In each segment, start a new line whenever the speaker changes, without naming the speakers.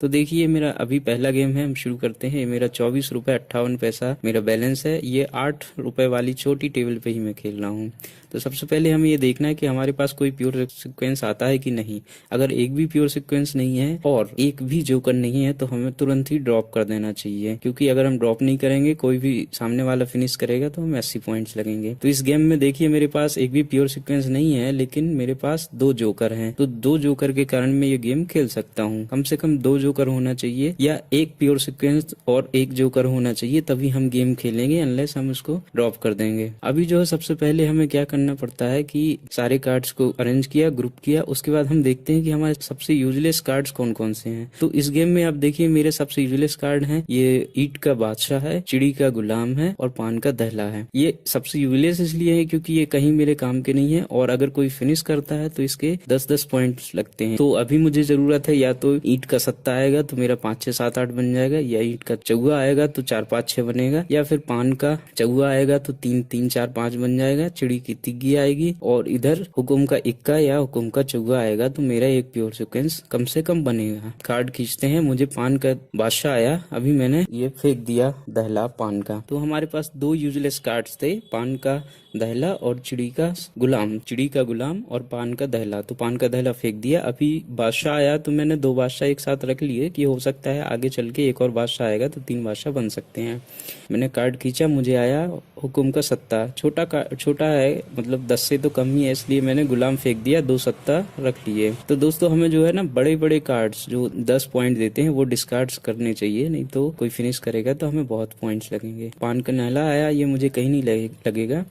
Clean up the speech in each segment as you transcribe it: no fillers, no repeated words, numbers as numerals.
तो देखिए मेरा अभी पहला गेम है, हम शुरू करते हैं। मेरा 24 रुपये 58 पैसा मेरा बैलेंस है। ये 8 रुपए वाली छोटी टेबल पे ही मैं खेल रहा हूँ। तो सबसे पहले हमें ये देखना है कि हमारे पास कोई प्योर सिक्वेंस आता है कि नहीं। अगर एक भी प्योर सिक्वेंस नहीं है और एक भी जोकर नहीं है तो हमें तुरंत ही ड्रॉप कर देना चाहिए, क्योंकि अगर हम ड्रॉप नहीं करेंगे, कोई भी सामने वाला फिनिश करेगा तो हमें 80 पॉइंट्स लगेंगे। तो इस गेम में देखिए मेरे पास एक भी प्योर सिक्वेंस नहीं है, लेकिन मेरे पास 2 जोकर हैं। तो 2 जोकर के कारण मैं ये गेम खेल सकता हूँ। कम से कम 2 जोकर होना चाहिए या एक प्योर सिक्वेंस और एक जोकर होना चाहिए, तभी हम गेम खेलेंगे, अनलेस हम उसको ड्रॉप कर देंगे। अभी जो है सबसे पहले हमें क्या करना पड़ता है कि सारे कार्ड्स को अरेंज किया, ग्रुप किया, उसके बाद हम देखते हैं कि हमारे सबसे यूजलेस कार्ड्स कौन कौन से हैं। तो इस गेम में आप देखिए मेरे सबसे यूजलेस कार्ड हैं, ये ईंट का बादशाह है, चिड़ी का गुलाम है और पान का दहला है। ये सबसे यूजलेस इसलिए है क्योंकि ये कहीं मेरे काम के नहीं है, और अगर कोई फिनिश करता है तो इसके 10-10 पॉइंट्स लगते हैं। तो अभी मुझे जरूरत है या तो ईंट का सत्ता आएगा तो मेरा 5 6 7 8 बन जाएगा, या ईंट का चौगा आएगा तो 4 5 6 बनेगा, या फिर पान का चौगा आएगा तो 3 3 4 5 बन जाएगा, चिड़ी की तिग्गी आएगी, और इधर हुकुम का इक्का या हुकुम का चौगा आएगा तो मेरा एक प्योर सिक्वेंस कम से कम बनेगा। कार्ड खींचते हैं, मुझे पान का बादशाह आया, अभी मैंने ये फेंक दिया दहला पान का। तो हमारे पास 2 यूजलेस कार्ड्स थे, पान का दहला और चिड़ी का गुलाम, चिड़ी का गुलाम और पान का दहला। तो पान का दहला फेंक दिया। अभी बादशाह आया तो मैंने 2 बादशाह एक साथ रख लिए कि हो सकता है आगे चल के एक और बादशाह आएगा तो 3 बादशाह बन सकते हैं। मैंने कार्ड खींचा, मुझे आया हुकुम का सत्ता। छोटा है, मतलब 10 से तो कम ही है, इसलिए मैंने गुलाम फेंक दिया, 2 सत्ता रख लिए। तो दोस्तों हमें जो है ना बड़े बड़े कार्ड्स जो 10 पॉइंट देते हैं वो डिस्कार्ड्स करने चाहिए, नहीं तो कोई फिनिश करेगा तो हमें बहुत पॉइंट्स लगेंगे। पान का नहला आया, ये मुझे कहीं नहीं लगेगा।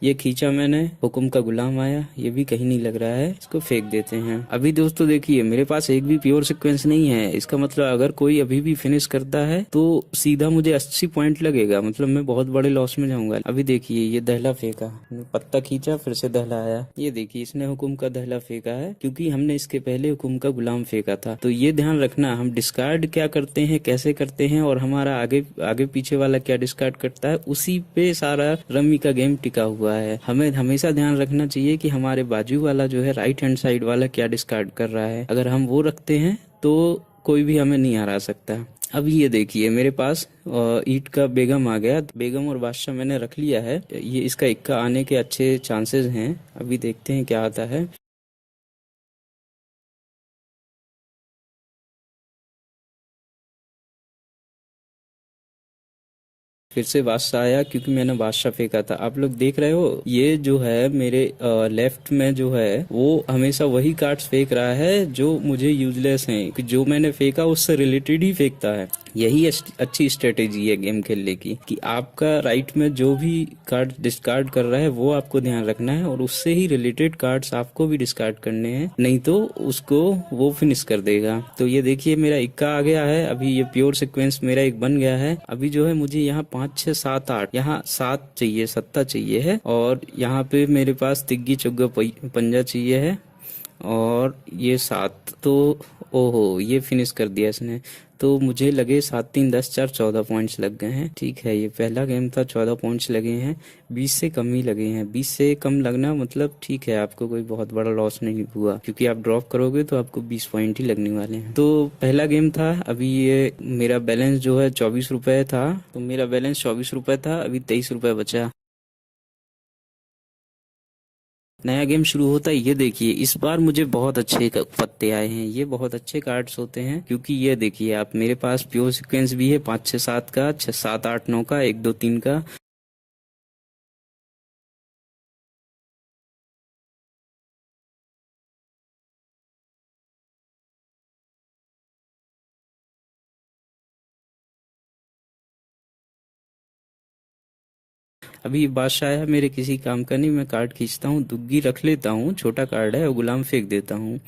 ये खींचा मैंने, हुकुम का गुलाम आया, ये भी कहीं नहीं लग रहा है, इसको फेंक देते हैं। अभी दोस्तों देखिए मेरे पास एक भी प्योर सिक्वेंस नहीं है, इसका मतलब अगर कोई अभी भी फिनिश करता है तो सीधा मुझे 80 पॉइंट लगेगा, मतलब मैं बहुत बड़े लॉस में जाऊंगा। अभी देखिए ये दहला फेंका, पत्ता खींचा, फिर से दहला आया। ये देखिए इसने हुकुम का दहला फेंका है, क्योंकि हमने इसके पहले हुकुम का गुलाम फेंका था। तो ये ध्यान रखना, हम डिस्कार्ड क्या करते हैं, कैसे करते हैं, और हमारा आगे आगे पीछे वाला क्या डिस्कार्ड करता है, उसी पे सारा रम्मी का गेम टिका हुआ है। हमें हमेशा ध्यान रखना चाहिए कि हमारे बाजू वाला जो है राइट हैंड साइड वाला क्या डिस्कार्ड कर रहा है। अगर हम वो रखते हैं तो कोई भी हमें नहीं हरा सकता। अब ये देखिए मेरे पास ईंट का बेगम आ गया, बेगम और बादशाह मैंने रख लिया है। ये इसका इक्का आने के अच्छे चांसेस हैं, अभी देखते हैं क्या आता है। फिर से बादशाह आया, क्योंकि मैंने बादशाह फेंका था। आप लोग देख रहे हो ये जो है मेरे लेफ्ट में जो है वो हमेशा वही कार्ड्स फेंक रहा है जो मुझे यूजलेस हैं, कि जो मैंने फेंका उससे रिलेटेड ही फेंकता है। यही अच्छी स्ट्रेटेजी है गेम खेलने की, कि आपका राइट में जो भी कार्ड डिस्कार्ड कर रहा है वो आपको ध्यान रखना है, और उससे ही रिलेटेड कार्ड्स आपको भी डिस्कार्ड करने हैं, नहीं तो उसको वो फिनिश कर देगा। तो ये देखिए मेरा इक्का आ गया है, अभी ये प्योर सिक्वेंस मेरा एक बन गया है। अभी जो है मुझे यहाँ 5 6 7 8, यहाँ 7 चाहिए, सत्ता चाहिए है, और यहाँ पे मेरे पास तिग्गी चुग्गा पंजा चाहिए है, और ये 7। तो ओहो ये फिनिश कर दिया इसने। तो मुझे लगे 7 3 10 4 14 पॉइंट्स लग गए हैं। ठीक है, ये पहला गेम था, 14 पॉइंट्स लगे हैं, 20 से कम ही लगे हैं। 20 से कम लगना मतलब ठीक है, आपको कोई बहुत बड़ा लॉस नहीं हुआ, क्योंकि आप ड्रॉप करोगे तो आपको 20 पॉइंट ही लगने वाले हैं। तो पहला गेम था, अभी ये मेरा बैलेंस जो है 24 रुपए था, तो मेरा बैलेंस 24 रुपए था, अभी 23 रुपए बचा। नया गेम शुरू होता है। ये देखिए इस बार मुझे बहुत अच्छे पत्ते आए हैं, ये बहुत अच्छे कार्ड्स होते हैं, क्योंकि ये देखिए आप मेरे पास प्योर सीक्वेंस भी है, 5 6 7 का, 6 7 8 9 का, 1 2 3 का। अभी बादशाह है मेरे किसी काम का नहीं, मैं कार्ड खींचता हूँ, दुग्गी रख लेता हूँ, छोटा कार्ड है, और गुलाम फेंक देता हूँ।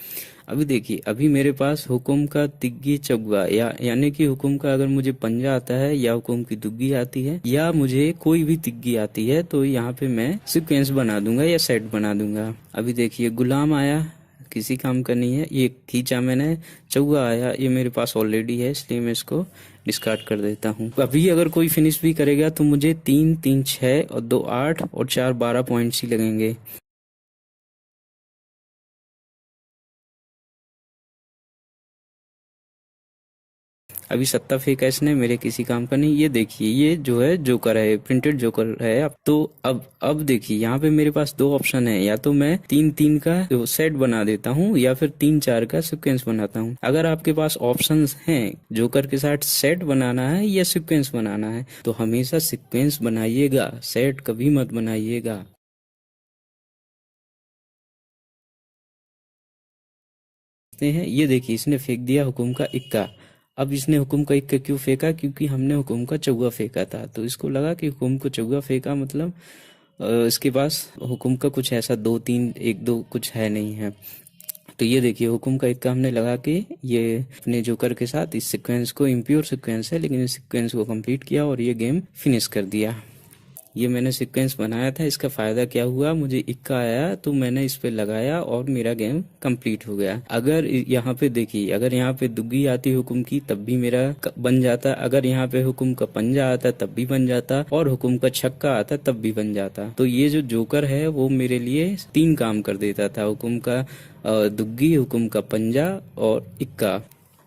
अभी देखिए अभी मेरे पास हुकुम का तिग्गी चौगा, यानी कि हुकुम का अगर मुझे पंजा आता है, या हुकुम की दुग्गी आती है, या मुझे कोई भी तिग्गी आती है, तो यहाँ पे मैं सिक्वेंस बना दूंगा या सेट बना दूंगा। अभी देखिए गुलाम आया, किसी काम का नहीं है, ये खींचा मैंने, चौगा आया, ये मेरे पास ऑलरेडी है, इसलिए मैं इसको डिस्कार्ड कर देता हूँ। अभी अगर कोई फिनिश भी करेगा तो मुझे 3 3 6 और 2 8 और 4 12 पॉइंट्स ही लगेंगे। अभी सत्ता फेंका इसने, मेरे किसी काम का नहीं। ये देखिए ये जो है जोकर है, प्रिंटेड जोकर है। अब तो अब देखिए यहाँ पे मेरे पास दो ऑप्शन है, या तो मैं 3-3 का जो सेट बना देता हूँ या फिर 3-4 का सीक्वेंस बनाता हूँ। अगर आपके पास ऑप्शंस हैं जोकर के साथ सेट बनाना है या सीक्वेंस बनाना है, तो हमेशा सीक्वेंस बनाइएगा, सेट कभी मत बनाइएगा। हैं ये देखिए इसने फेंक दिया हुकुम का इक्का। अब इसने हुकुम का इक्का क्यों फेंका? क्योंकि हमने हुकुम का चौगा फेंका था, तो इसको लगा कि हुकुम को चौगा फेंका मतलब इसके पास हुकुम का कुछ ऐसा 2-3 1-2 कुछ है नहीं है। तो ये देखिए हुकुम का इक्का हमने लगा के ये अपने जोकर के साथ इस सीक्वेंस को, इम्प्योर सीक्वेंस है लेकिन इस सीक्वेंस को कंप्लीट किया और ये गेम फिनिश कर दिया। ये मैंने सीक्वेंस बनाया था, इसका फायदा क्या हुआ, मुझे इक्का आया तो मैंने इस पे लगाया और मेरा गेम कंप्लीट हो गया। अगर यहाँ पे देखिए, अगर यहाँ पे दुग्गी आती हुकुम की तब भी मेरा बन जाता, अगर यहाँ पे हुकुम का पंजा आता तब भी बन जाता, और हुकुम का छक्का आता तब भी बन जाता। तो ये जो जोकर है वो मेरे लिए 3 काम कर देता था, हुकुम का दुग्गी, हुकुम का पंजा और इक्का।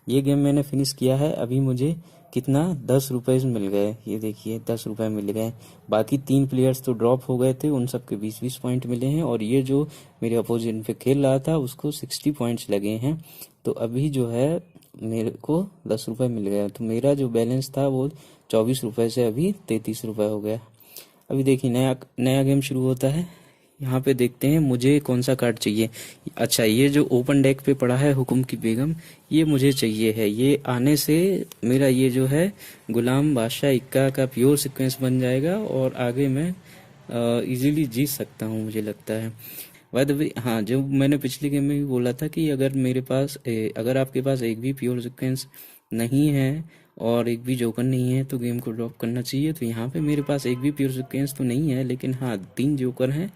ये गेम मैंने फिनिश किया है। अभी मुझे कितना 10 रुपए मिल गए, ये देखिए 10 रुपए मिल गए। बाकी 3 प्लेयर्स तो ड्रॉप हो गए थे, उन सब के 20-20 पॉइंट मिले हैं, और ये जो मेरे अपोजिट पे खेल रहा था उसको 60 पॉइंट्स लगे हैं। तो अभी जो है मेरे को 10 रुपए मिल गया, तो मेरा जो बैलेंस था वो 24 रुपए से अभी 33 रुपए हो गया। अभी देखिए नया नया गेम शुरू होता है। यहाँ पे देखते हैं मुझे कौन सा कार्ड चाहिए। अच्छा, ये जो ओपन डेक पे पड़ा है हुकुम की बेगम, ये मुझे चाहिए है। ये आने से मेरा ये जो है गुलाम बादशाह इक्का का प्योर सीक्वेंस बन जाएगा और आगे मैं इजीली जीत सकता हूँ मुझे लगता है। बाय द वे, हाँ, जो मैंने पिछले गेम में भी बोला था कि अगर मेरे पास अगर आपके पास एक भी प्योर सीक्वेंस नहीं है और एक भी जोकर नहीं है तो गेम को ड्रॉप करना चाहिए। तो यहाँ पे मेरे पास एक भी प्योर सीक्वेंस तो नहीं है, लेकिन हाँ 3 जोकर हैं,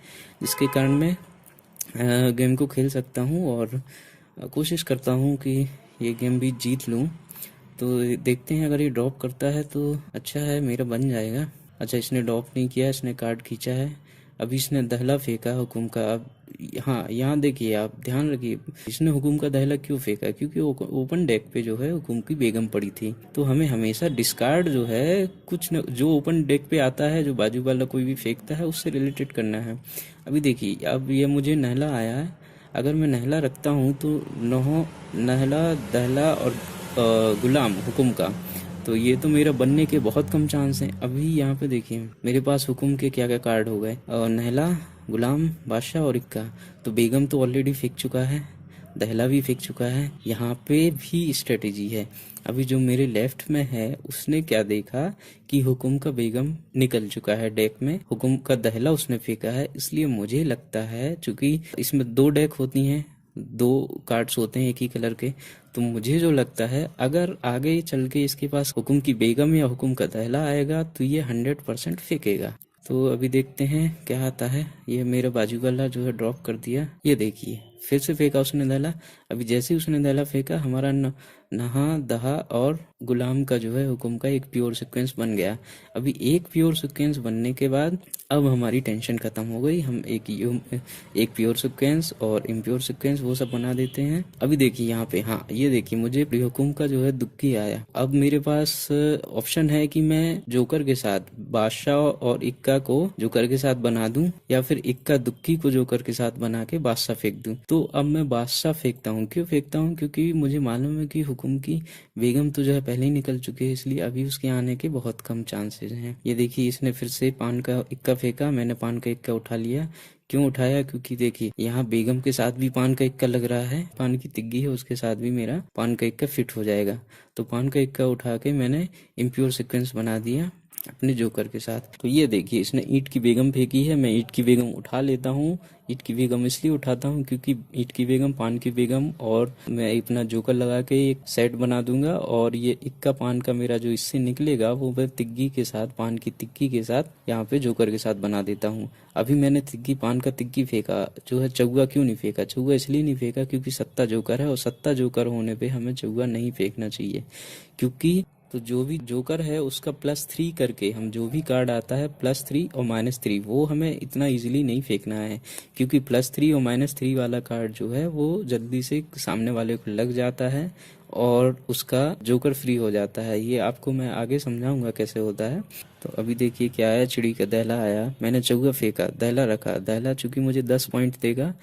जिसके कारण मैं गेम को खेल सकता हूँ और कोशिश करता हूँ कि ये गेम भी जीत लूँ। तो देखते हैं, अगर ये ड्रॉप करता है तो अच्छा है, मेरा बन जाएगा। अच्छा, इसने ड्रॉप नहीं किया, इसने कार्ड खींचा है। अभी इसने दहला फेंका हुकुम का। अब हाँ, यहाँ देखिए, आप ध्यान रखिए, इसने हुकुम का दहला क्यों फेंका? क्योंकि ओपन डेक पे जो है हुकुम की बेगम पड़ी थी। तो हमें हमेशा डिस्कार्ड जो है कुछ न, जो ओपन डेक पे आता है, जो बाजू वाला कोई भी फेंकता है, उससे रिलेटेड करना है। अभी देखिए, अब ये मुझे नहला आया है। अगर मैं नहला रखता हूँ तो नहला, दहला और गुलाम हुकुम का, तो ये तो मेरा बनने के बहुत कम चांस हैं। अभी यहाँ पे देखिए मेरे पास हुकुम के क्या क्या कार्ड हो गए, नहला, गुलाम बादशाह और इक्का। तो बेगम तो ऑलरेडी फेंक चुका है, दहला भी फेंक चुका है, यहाँ पे भी स्ट्रेटेजी है। अभी जो मेरे लेफ्ट में है उसने क्या देखा कि हुकुम का बेगम निकल चुका है डेक में, हुकुम का दहला उसने फेंका है। इसलिए मुझे लगता है, चूंकि इसमें 2 डेक होती हैं, 2 कार्ड्स होते हैं एक ही कलर के, तो मुझे जो लगता है अगर आगे चल के इसके पास हुकुम की बेगम या हुकुम का दहला आएगा तो ये 100% फेंकेगा। तो अभी देखते हैं क्या आता है। ये मेरा बाजू वाला जो है ड्रॉप कर दिया, ये देखिए फिर से फेंका उसने दहला। अभी जैसे ही उसने दहला फेंका, हमारा नहा, दहा और गुलाम का जो है हुकुम का एक प्योर सीक्वेंस बन गया। अभी एक प्योर सीक्वेंस बनने के बाद अब हमारी टेंशन खत्म हो गई। हम एक प्योर सीक्वेंस और इम्प्योर सीक्वेंस वो सब बना देते हैं। अभी देखिए यहाँ पे, हाँ ये देखिए मुझे हुकुम का जो है दुक्की आया। अब मेरे पास ऑप्शन है कि मैं जोकर के साथ बादशाह और इक्का को जोकर के साथ बना दूं, या फिर इक्का दुक्की को जोकर के साथ बना के बादशाह फेंक दूं। तो अब मैं बादशाह फेंकता हूँ। क्यों फेंकता हूँ? क्योंकि मुझे मालूम है कि हुकुम की बेगम तो जो है पहले ही निकल चुके हैं, इसलिए अभी उसके आने के बहुत कम चांसेस हैं। ये देखिए इसने फिर से पान का इक्का फेंका, मैंने पान का इक्का उठा लिया। क्यों उठाया? क्योंकि देखिए यहाँ बेगम के साथ भी पान का इक्का लग रहा है, पान की तिग्गी है, उसके साथ भी मेरा पान का इक्का फिट हो जाएगा। तो पान का इक्का उठा के मैंने इम्प्योर सीक्वेंस बना दिया अपने जोकर के साथ। तो ये देखिए इसने ईंट की बेगम फेंकी है, मैं ईंट की बेगम उठा लेता हूँ। ईंट की बेगम इसलिए उठाता हूँ क्योंकि ईंट की बेगम, पान की बेगम और मैं अपना जोकर लगा के एक सेट बना दूंगा, और ये इक्का पान का मेरा जो इससे निकलेगा वो मैं तिग्गी के साथ, पान की तिग्गी के साथ यहाँ पे जोकर के साथ बना देता हूँ। अभी मैंने तिग्गी, पान का तिग्गी फेंका जो है, चौगा क्यों नहीं फेंका? चौगा इसलिए नहीं फेंका क्योंकि सत्ता जोकर है, और सत्ता जोकर होने पे हमें चौगा नहीं फेंकना चाहिए। क्योंकि तो जो भी जोकर है उसका +3 करके, हम जो भी कार्ड आता है +3 और -3, वो हमें इतना इजीली नहीं फेंकना है। क्योंकि +3 और -3 वाला कार्ड जो है वो जल्दी से सामने वाले को लग जाता है और उसका जोकर फ्री हो जाता है। ये आपको मैं आगे समझाऊंगा कैसे होता है। तो अभी देखिए क्या आया, चिड़ी का दहला आया, मैंने चौका फेंका, दहला रखा, दहला चूंकि मुझे 10 पॉइंट देगा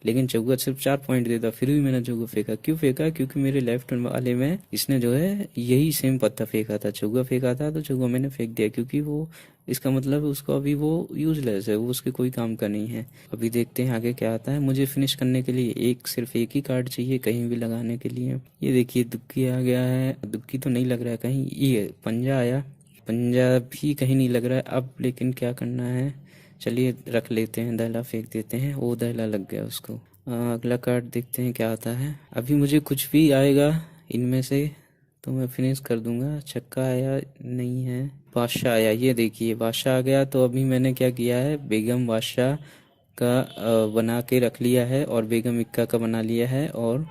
लेकिन चौका सिर्फ 4 पॉइंट देता, फिर भी मैंने चौका फेंका। क्यों फेंका? क्योंकि मेरे लेफ्ट वाले में इसने जो है यही सेम पत्ता फेंका था, चौका फेंका था, तो चौका मैंने फेंक दिया, क्योंकि वो इसका मतलब उसको अभी वो यूजलेस है, वो उसके कोई काम का नहीं है। अभी देखते हैं आगे क्या आता है। मुझे फिनिश करने के लिए सिर्फ एक ही कार्ड चाहिए कहीं भी लगाने के लिए। ये देखिए दुक्की आ गया है, दुक्की तो नहीं लग रहा है कहीं, ये पंजा आया, पंजा भी कहीं नहीं लग रहा है। अब लेकिन क्या करना है, चलिए रख लेते हैं, दहला फेंक देते हैं, वो दहला लग गया उसको। अगला कार्ड देखते हैं क्या आता है। अभी मुझे कुछ भी आएगा इनमें से तो मैं फिनिश कर दूंगा। छक्का आया नहीं है, बादशाह आया, ये देखिए बादशाह आ गया। तो अभी मैंने क्या किया है, बेगम बादशाह का बना के रख लिया है और बेगम इक्का का बना लिया है और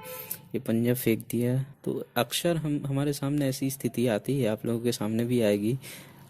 ये पंजा फेंक दिया। तो अक्सर हम हमारे सामने ऐसी स्थिति आती है, आप लोगों के सामने भी आएगी,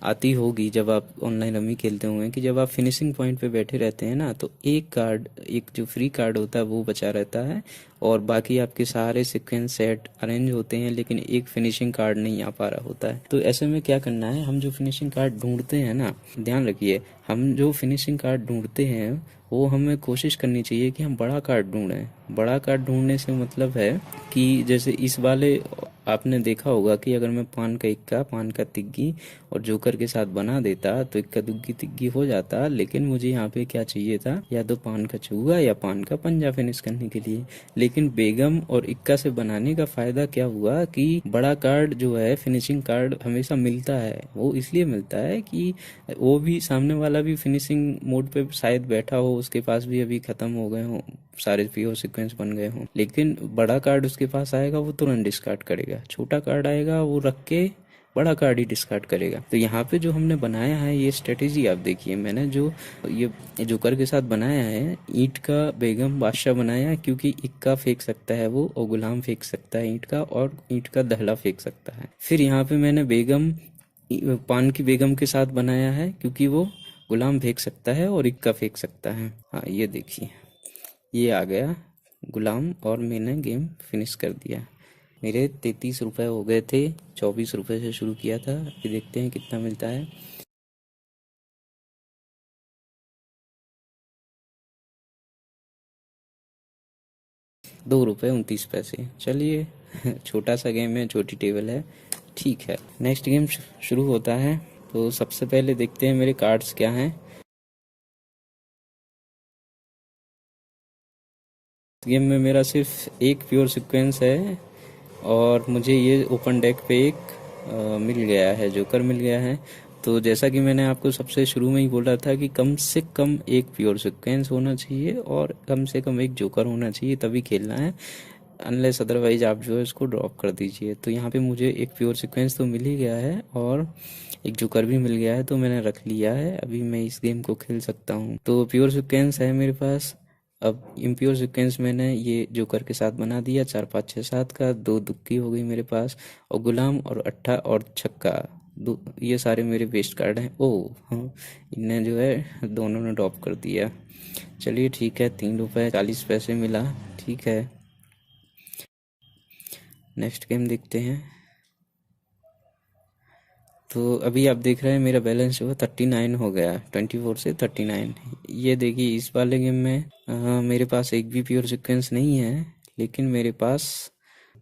आती होगी जब आप ऑनलाइन रमी खेलते होंगे, कि जब आप फिनिशिंग पॉइंट पे बैठे रहते हैं ना, तो एक कार्ड, एक जो फ्री कार्ड होता है वो बचा रहता है और बाकी आपके सारे सीक्वेंस सेट अरेंज होते हैं, लेकिन एक फिनिशिंग कार्ड नहीं आ पा रहा होता है। तो ऐसे में क्या करना है, हम जो फिनिशिंग कार्ड ढूंढते हैं ना, ध्यान रखिए, हम जो फिनिशिंग कार्ड ढूंढते हैं वो हमें कोशिश करनी चाहिए कि हम बड़ा कार्ड ढूंढें। बड़ा कार्ड ढूंढने से मतलब है कि जैसे इस वाले आपने देखा होगा कि अगर मैं पान का इक्का, पान का तिग्गी और जोकर के साथ बना देता तो इक्का दुग्गी तिग्गी हो जाता, लेकिन मुझे यहाँ पे क्या चाहिए था, या तो पान का चूगा या पान का पंजा फिनिश करने के लिए। लेकिन बेगम और इक्का से बनाने का फायदा क्या हुआ कि बड़ा कार्ड जो है, फिनिशिंग कार्ड हमेशा मिलता है। वो इसलिए मिलता है कि वो भी, सामने वाला भी फिनिशिंग मोड पे शायद बैठा हो, उसके पास भी अभी खत्म हो गए हो, सारे पीओ सीक्वेंस बन गए हों, लेकिन बड़ा कार्ड उसके पास आएगा वो तुरंत डिस्कार्ड करेगा, छोटा कार्ड आएगा वो रख के बड़ा कार्ड ही डिस्कार्ड करेगा। तो यहाँ पे जो हमने बनाया है ये स्ट्रेटेजी आप देखिए, मैंने जो ये जोकर के साथ बनाया है, ईंट का बेगम बादशाह बनाया है, क्योंकि इक्का फेंक सकता है वो और गुलाम फेंक सकता है ईंट का, और ईंट का दहला फेंक सकता है। फिर यहाँ पे मैंने बेगम, पान की बेगम के साथ बनाया है, क्योंकि वो गुलाम फेंक सकता है और इक्का फेंक सकता है। हाँ ये देखिए, ये आ गया गुलाम और मैंने गेम फिनिश कर दिया। मेरे 33 रुपए हो गए थे, 24 रुपए से शुरू किया था। अभी देखते हैं कितना मिलता है। 2 रुपए 29 पैसे, चलिए छोटा सा गेम है, छोटी टेबल है, ठीक है। नेक्स्ट गेम शुरू होता है। तो सबसे पहले देखते हैं मेरे कार्ड्स क्या हैं। गेम में मेरा सिर्फ एक प्योर सीक्वेंस है और मुझे ये ओपन डेक पे एक मिल गया है, जोकर मिल गया है। तो जैसा कि मैंने आपको सबसे शुरू में ही बोला था कि कम से कम एक प्योर सीक्वेंस होना चाहिए और कम से कम एक जोकर होना चाहिए, तभी खेलना है, अनलेस अदरवाइज आप जो है इसको ड्रॉप कर दीजिए। तो यहाँ पे मुझे एक प्योर सीक्वेंस तो मिल ही गया है और एक जोकर भी मिल गया है, तो मैंने रख लिया है। अभी मैं इस गेम को खेल सकता हूँ। तो प्योर सीक्वेंस है मेरे पास। अब इम्प्योर सीक्वेंस मैंने ये जोकर के साथ बना दिया, 4 5 6 7 का, 2 दुक्की हो गई मेरे पास, और गुलाम और अट्ठा और छक्का, ये सारे मेरे वेस्ट कार्ड हैं। ओ हाँ, इन्हें जो है दोनों ने ड्रॉप कर दिया। चलिए ठीक है, 3 रुपए 40 पैसे मिला, ठीक है। नेक्स्ट गेम देखते हैं। तो अभी आप देख रहे हैं मेरा बैलेंस जो है 39 हो गया, 24 से 39। ये देखिए इस वाले गेम में मेरे पास एक भी प्योर सीक्वेंस नहीं है, लेकिन मेरे पास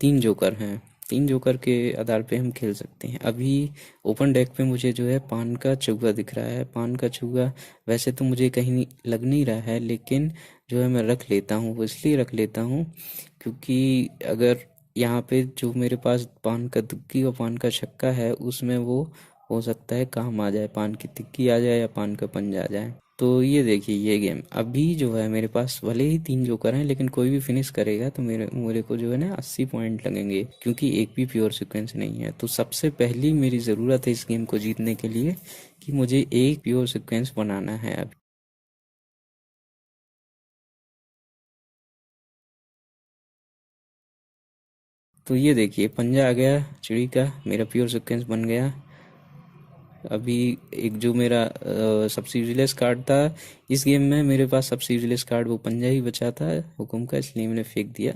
3 जोकर हैं। 3 जोकर के आधार पे हम खेल सकते हैं। अभी ओपन डेक पे मुझे जो है पान का चौगा दिख रहा है, पान का चौगा वैसे तो मुझे कहीं लग नहीं रहा है, लेकिन जो है मैं रख लेता हूँ। वो इसलिए रख लेता हूँ क्योंकि अगर यहाँ पे जो मेरे पास पान का दुक्की और पान का छक्का है, उसमें वो हो सकता है काम आ जाए, पान की तिक्की आ जाए या पान का पंजा आ जाए। तो ये देखिए ये गेम अभी जो है मेरे पास भले ही 3 जोकर हैं, लेकिन कोई भी फिनिश करेगा तो मेरे मेरे को जो है ना 80 पॉइंट लगेंगे, क्योंकि एक भी प्योर सीक्वेंस नहीं है। तो सबसे पहली मेरी ज़रूरत है इस गेम को जीतने के लिए कि मुझे एक प्योर सीक्वेंस बनाना है अभी। तो ये देखिए पंजा आ गया चिड़ी का, मेरा प्योर सीक्वेंस बन गया। अभी एक जो मेरा सबसे यूजलेस कार्ड था इस गेम में, मेरे पास सबसे यूजलेस कार्ड वो पंजा ही बचा था हुकुम का, इसलिए मैंने फेंक दिया।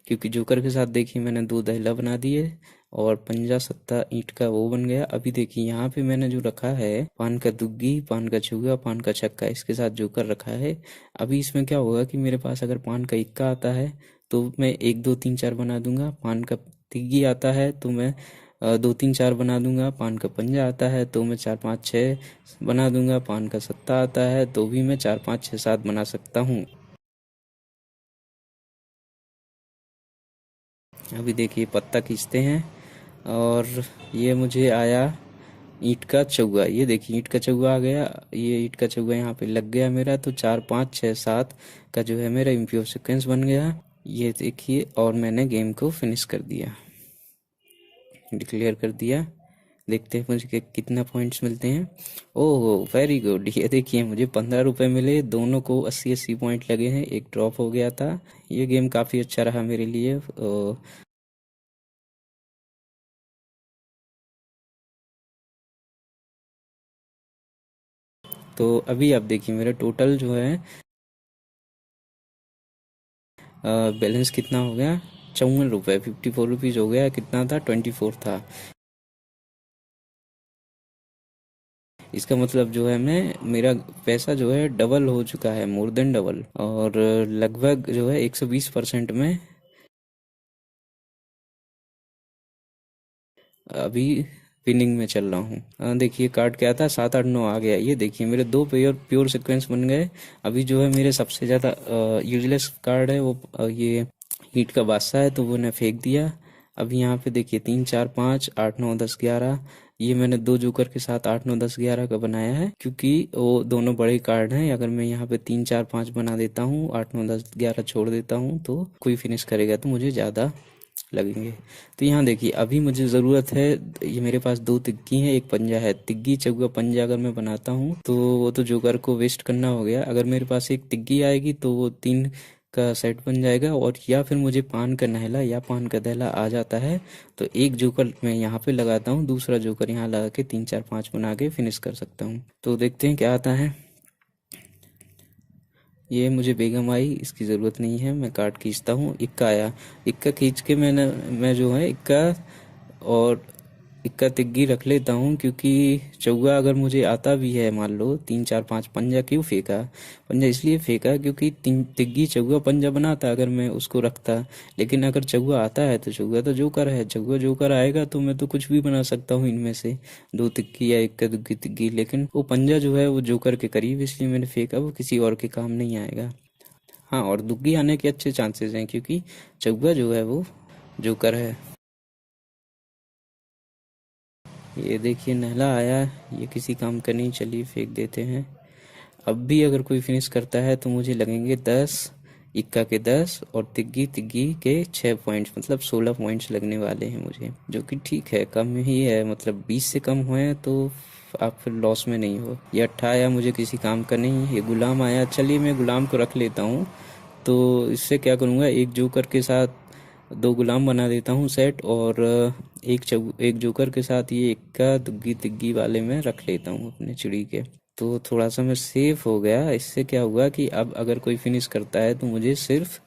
क्योंकि जोकर के साथ देखिए मैंने 2 दहला बना दिए और पंजा सत्ता ईंट का वो बन गया। अभी देखिए यहाँ पे मैंने जो रखा है पान का दुग्गी, पान का चौगा, पान का छक्का, इसके साथ जोकर रखा है। अभी इसमें क्या होगा कि मेरे पास अगर पान का इक्का आता है तो मैं 1 2 3 4 बना दूंगा। पान का तिग्गी आता है तो मैं 2 3 4 बना दूंगा। पान का पंजा आता है तो मैं 4 5 6 बना दूंगा। पान का सत्ता आता है तो भी मैं 4 5 6 7 बना सकता हूँ। अभी देखिए पत्ता खींचते हैं और ये मुझे आया ईंट का चौगा। ये देखिए ईंट का चौगा आ गया, ये ईंट का चौगा यहाँ पे लग गया मेरा, तो 4 5 6 7 का जो है मेरा इम्प्योर सीक्वेंस बन गया। ये देखिए और मैंने गेम को फिनिश कर दिया, डिक्लेयर कर दिया। देखते हैं मुझे कितना पॉइंट्स मिलते हैं। ओह वेरी गुड, ये देखिए मुझे 15 रुपए मिले, दोनों को 80 80 पॉइंट लगे हैं, एक ड्रॉप हो गया था। ये गेम काफ़ी अच्छा रहा मेरे लिए। तो अभी आप देखिए मेरा टोटल जो है बैलेंस कितना हो गया, 54 रुपये, 54 रुपीज़ हो गया। कितना था, 24 था। इसका मतलब जो है मैं मेरा पैसा जो है डबल हो चुका है, मोर देन डबल, और लगभग जो है 120% में अभी विनिंग में चल रहा हूँ। देखिए कार्ड क्या था, 7 8 9 आ गया। ये देखिए मेरे 2 प्योर प्योर सीक्वेंस बन गए। अभी जो है मेरे सबसे ज़्यादा यूजलेस कार्ड है वो ये हीट का बादशाह है, तो वो ने फेंक दिया। अभी यहाँ पे देखिए 3 4 5 8 9 10 11, ये मैंने 2 जोकर के साथ 8 9 10 11 का बनाया है, क्योंकि वो दोनों बड़े कार्ड हैं। अगर मैं यहाँ पे 3 4 5 बना देता हूँ, 8 9 10 11 छोड़ देता हूँ, तो कोई फिनिश करेगा तो मुझे ज़्यादा लगेंगे। तो यहाँ देखिए अभी मुझे ज़रूरत है, ये मेरे पास 2 तिग्गी हैं, एक पंजा है। तिग्गी चौका पंजा अगर मैं बनाता हूँ तो वो तो जोकर को वेस्ट करना हो गया। अगर मेरे पास एक तिग्गी आएगी तो वो 3 का सेट बन जाएगा, और या फिर मुझे पान का नहला या पान का दहला आ जाता है तो एक जोकर मैं यहाँ पे लगाता हूँ, दूसरा जोकर यहाँ लगा के 3 4 5 बना के फिनिश कर सकता हूँ। तो देखते हैं क्या आता है। ये मुझे बेगम आई, इसकी ज़रूरत नहीं है, मैं कार्ड खींचता हूँ। इक्का आया, इक्का खींच के मैं जो है इक्का और इक्का तिग्गी रख लेता हूँ, क्योंकि चौगा अगर मुझे आता भी है, मान लो 3 4 5 पंजा क्यों फेंका, पंजा इसलिए फेंका क्योंकि तीन तिग्गी चौगा पंजा बनाता अगर मैं उसको रखता। लेकिन अगर चौगा आता है तो चौगा तो जोकर है, चौगा जोकर आएगा तो मैं तो कुछ भी बना सकता हूँ इनमें से, 2 तिग्गी या इक्का दुग्गी तिग्गी। लेकिन वो पंजा जो है वो जोकर के करीब, इसलिए मैंने फेंका, वो किसी और के काम नहीं आएगा। हाँ, और दुग्गी आने के अच्छे चांसेस हैं, क्योंकि चौगा जो है वो जोकर है। ये देखिए नहला आया, ये किसी काम का नहीं, चलिए फेंक देते हैं। अब भी अगर कोई फिनिश करता है तो मुझे लगेंगे 10, इक्का के 10 और तिग्गी तिग्गी के 6 पॉइंट्स, मतलब 16 पॉइंट्स लगने वाले हैं मुझे, जो कि ठीक है, कम ही है। मतलब 20 से कम हुए तो आप फिर लॉस में नहीं हो। ये 8 आया, मुझे किसी काम का नहीं। ये गुलाम आया, चलिए मैं गुलाम को रख लेता हूँ। तो इससे क्या करूँगा, एक जोकर के साथ 2 गुलाम बना देता हूँ सेट, और एक जोकर के साथ ये इक्का दुग्गी तिग्गी वाले में रख लेता हूँ अपने चिड़ी के। तो थोड़ा सा मैं सेफ हो गया। इससे क्या हुआ कि अब अगर कोई फिनिश करता है तो मुझे सिर्फ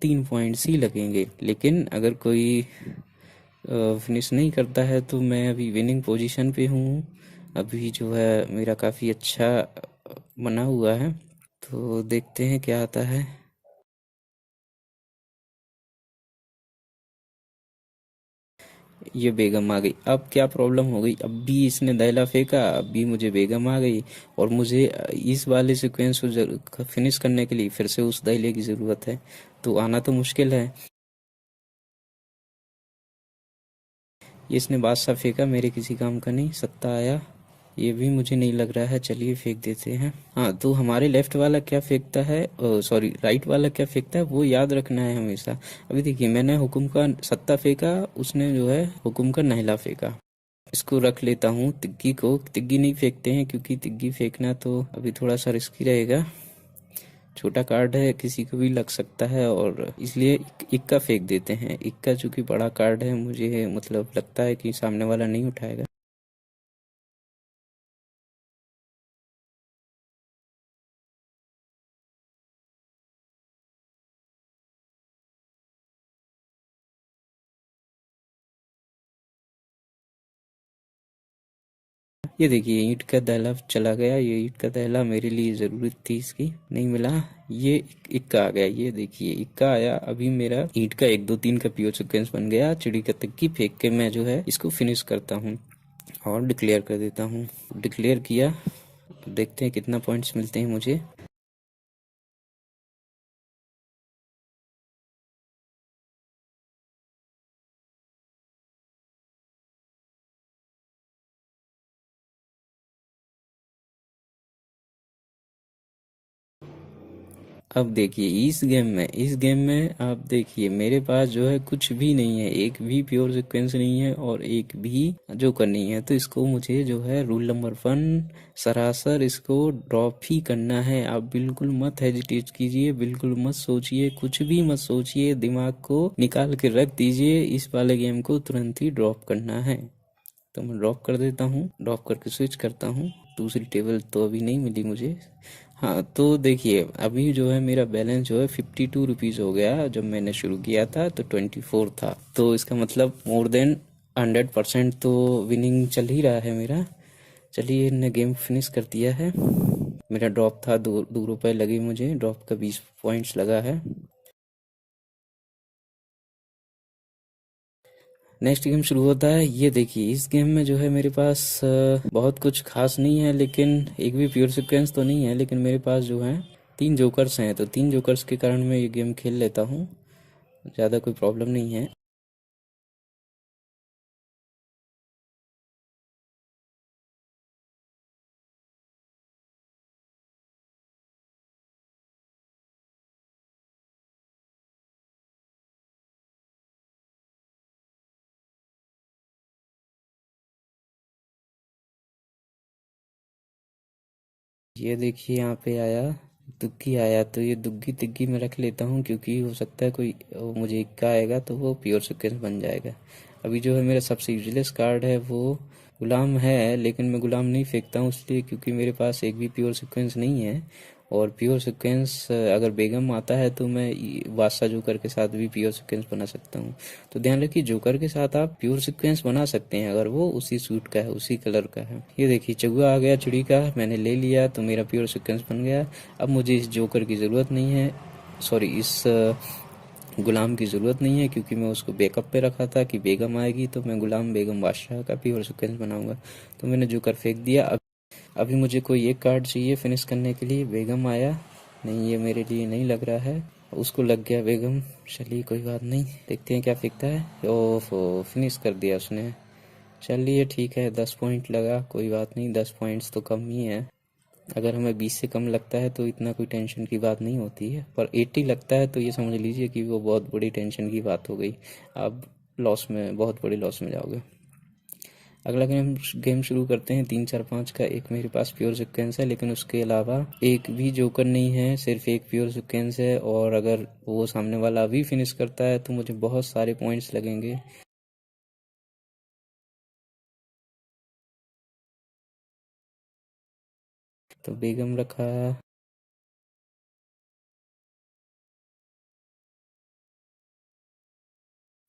3 पॉइंट्स ही लगेंगे। लेकिन अगर कोई फिनिश नहीं करता है तो मैं अभी विनिंग पोजीशन पे हूँ। अभी जो है मेरा काफ़ी अच्छा बना हुआ है, तो देखते हैं क्या आता है। ये बेगम आ गई। अब क्या प्रॉब्लम हो गई, अब भी इसने दैला फेंका, अब भी मुझे बेगम आ गई, और मुझे इस वाले सीक्वेंस को फिनिश करने के लिए फिर से उस दैले की ज़रूरत है, तो आना तो मुश्किल है। ये इसने बादशाह फेंका, मेरे किसी काम का नहीं। सत्ता आया, ये भी मुझे नहीं लग रहा है, चलिए फेंक देते हैं। हाँ, तो हमारे लेफ्ट वाला क्या फेंकता है, सॉरी राइट वाला क्या फेंकता है, वो याद रखना है हमेशा। अभी देखिए मैंने हुकुम का सत्ता फेंका, उसने जो है हुकुम का नहला फेंका। इसको रख लेता हूँ। तिग्गी को, तिग्गी नहीं फेंकते हैं क्योंकि तिग्गी फेंकना तो अभी थोड़ा सा रिस्की रहेगा। छोटा कार्ड है, किसी को भी लग सकता है, और इसलिए इक्का फेंक देते हैं। इक्का चूंकि बड़ा कार्ड है, मुझे मतलब लगता है कि सामने वाला नहीं उठाएगा। ये देखिए, ईंट का थैला चला गया। ये ईंट का थैला मेरे लिए ज़रूरत थी, इसकी नहीं मिला। ये इक्का आ गया। ये देखिए, इक्का आया। अभी मेरा ईंट का 1 2 3 का पीओ सीक्वेंस बन गया। चिड़ी का तक्की फेंक के मैं जो है इसको फिनिश करता हूँ और डिक्लेयर कर देता हूँ। डिक्लेयर किया, देखते हैं कितना पॉइंट्स मिलते हैं मुझे। अब देखिए, इस गेम में आप देखिए, मेरे पास जो है कुछ भी नहीं है। एक भी प्योर सीक्वेंस नहीं है और एक भी जोकर नहीं है। तो इसको मुझे जो है रूल नंबर 1 सरासर इसको ड्रॉप ही करना है। आप बिल्कुल मत हेजिटेट कीजिए, बिल्कुल मत सोचिए, कुछ भी मत सोचिए, दिमाग को निकाल के रख दीजिए। इस वाले गेम को तुरंत ही ड्रॉप करना है। तो मैं ड्रॉप कर देता हूँ, ड्रॉप करके स्विच करता हूँ। दूसरी टेबल तो अभी नहीं मिली मुझे। हाँ, तो देखिए, अभी जो है मेरा बैलेंस जो है 52 रुपीज़ हो गया। जब मैंने शुरू किया था तो 24 था। तो इसका मतलब मोर देन 100% तो विनिंग चल ही रहा है मेरा। चलिए, ने गेम फिनिश कर दिया है। मेरा ड्रॉप था 2 रुपये लगे मुझे, ड्रॉप का 20 पॉइंट्स लगा है। नेक्स्ट गेम शुरू होता है। ये देखिए, इस गेम में जो है मेरे पास बहुत कुछ खास नहीं है, लेकिन एक भी प्योर सीक्वेंस तो नहीं है, लेकिन मेरे पास जो है 3 जोकर्स हैं। तो 3 जोकर्स के कारण मैं ये गेम खेल लेता हूँ, ज़्यादा कोई प्रॉब्लम नहीं है। ये देखिए, यहाँ पे आया, दुग्गी आया। तो ये दुग्गी तिग्गी में रख लेता हूँ, क्योंकि हो सकता है कोई मुझे इक्का आएगा तो वो प्योर सीक्वेंस बन जाएगा। अभी जो है मेरा सबसे यूजलेस कार्ड है वो गुलाम है, लेकिन मैं गुलाम नहीं फेंकता हूँ इसलिए क्योंकि मेरे पास एक भी प्योर सीक्वेंस नहीं है। और प्योर सीक्वेंस अगर बेगम आता है तो मैं बादशाह जोकर के साथ भी प्योर सीक्वेंस बना सकता हूँ। तो ध्यान रखिए, जोकर के साथ आप प्योर सीक्वेंस बना सकते हैं अगर वो उसी सूट का है, उसी कलर का है। ये देखिए, चौगा आ गया चिड़ी का, मैंने ले लिया तो मेरा प्योर सीक्वेंस बन गया। अब मुझे इस जोकर की ज़रूरत नहीं है, सॉरी, इस गुलाम की ज़रूरत नहीं है, क्योंकि मैं उसको बैकअप पे रखा था कि बेगम आएगी तो मैं गुलाम बेगम बादशाह का प्योर सीक्वेंस बनाऊंगा। तो मैंने जोकर फेंक दिया। अभी मुझे कोई एक कार्ड चाहिए फिनिश करने के लिए। बेगम आया नहीं, ये मेरे लिए नहीं लग रहा है। उसको लग गया बेगम। चलिए, कोई बात नहीं, देखते हैं क्या फेंकता है। ओफो, फिनिश कर दिया उसने। चलिए ठीक है, 10 पॉइंट लगा, कोई बात नहीं, 10 पॉइंट्स तो कम ही है। अगर हमें 20 से कम लगता है तो इतना कोई टेंशन की बात नहीं होती है, पर 80 लगता है तो ये समझ लीजिए कि वो बहुत बड़ी टेंशन की बात हो गई। आप लॉस में, बहुत बड़ी लॉस में जाओगे। अगला गेम गेम शुरू करते हैं 3 4 5 का। एक मेरे पास प्योर सिक्वेंस है, लेकिन उसके अलावा एक भी जोकर नहीं है, सिर्फ एक प्योर सिक्वेंस है। और अगर वो सामने वाला अभी फिनिश करता है तो मुझे बहुत सारे पॉइंट्स लगेंगे। तो बेगम रखा,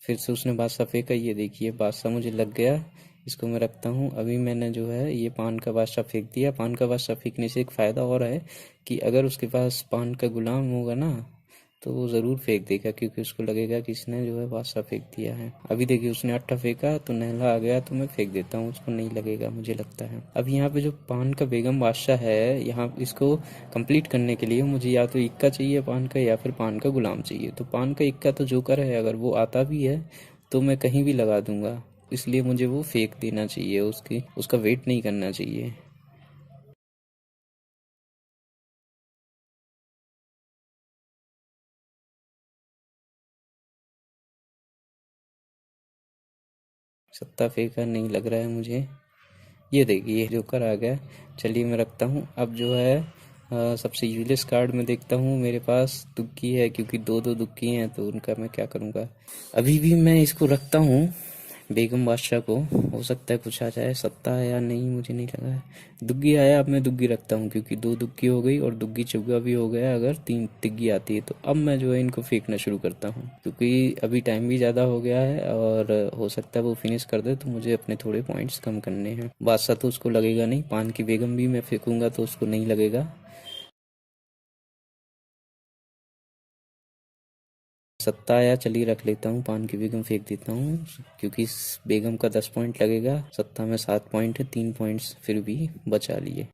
फिर से उसने बादशाह फेंका। ये देखिए, बादशाह मुझे लग गया, इसको मैं रखता हूँ। अभी मैंने जो है ये पान का बादशाह फेंक दिया। पान का बादशाह फेंकने से एक फ़ायदा और है कि अगर उसके पास पान का गुलाम होगा ना तो वो ज़रूर फेंक देगा, क्योंकि उसको लगेगा कि इसने जो है बादशाह फेंक दिया है। अभी देखिए, उसने अट्ठा फेंका तो नहला आ गया, तो मैं फेंक देता हूँ, उसको नहीं लगेगा मुझे लगता है। अब यहाँ पे जो पान का बेगम बादशाह है, यहाँ इसको कंप्लीट करने के लिए मुझे या तो इक्का चाहिए पान का, या फिर पान का गुलाम चाहिए। तो पान का इक्का तो जोकर है, अगर वो आता भी है तो मैं कहीं भी लगा दूंगा, इसलिए मुझे वो फेंक देना चाहिए, उसकी उसका वेट नहीं करना चाहिए। सत्ता फेंका, नहीं लग रहा है मुझे। ये देखिए, जोकर आ गया। चलिए, मैं रखता हूँ। अब जो है सबसे यूजलेस कार्ड में देखता हूँ मेरे पास दुग्गी है, क्योंकि दो दो दुग्गी हैं तो उनका मैं क्या करूँगा। अभी भी मैं इसको रखता हूँ, बेगम बादशाह को। हो सकता है कुछ आ जाए, सत्ता आया नहीं, मुझे नहीं लगा है। दुग्गी आया, अब मैं दुग्गी रखता हूँ क्योंकि दो दुग्गी हो गई और दुग्गी चौगा भी हो गया। अगर तीन तिग्गी आती है तो अब मैं जो है इनको फेंकना शुरू करता हूँ, क्योंकि अभी टाइम भी ज़्यादा हो गया है और हो सकता है वो फिनिश कर दे तो मुझे अपने थोड़े पॉइंट्स कम करने हैं। बादशाह तो उसको लगेगा नहीं, पान की बेगम भी मैं फेंकूंगा तो उसको नहीं लगेगा। सत्ता आया, चलिए रख लेता हूँ, पान की बेगम फेंक देता हूँ, क्योंकि इस बेगम का 10 पॉइंट लगेगा, सत्ता में 7 पॉइंट है, 3 पॉइंट्स फिर भी बचा लिए।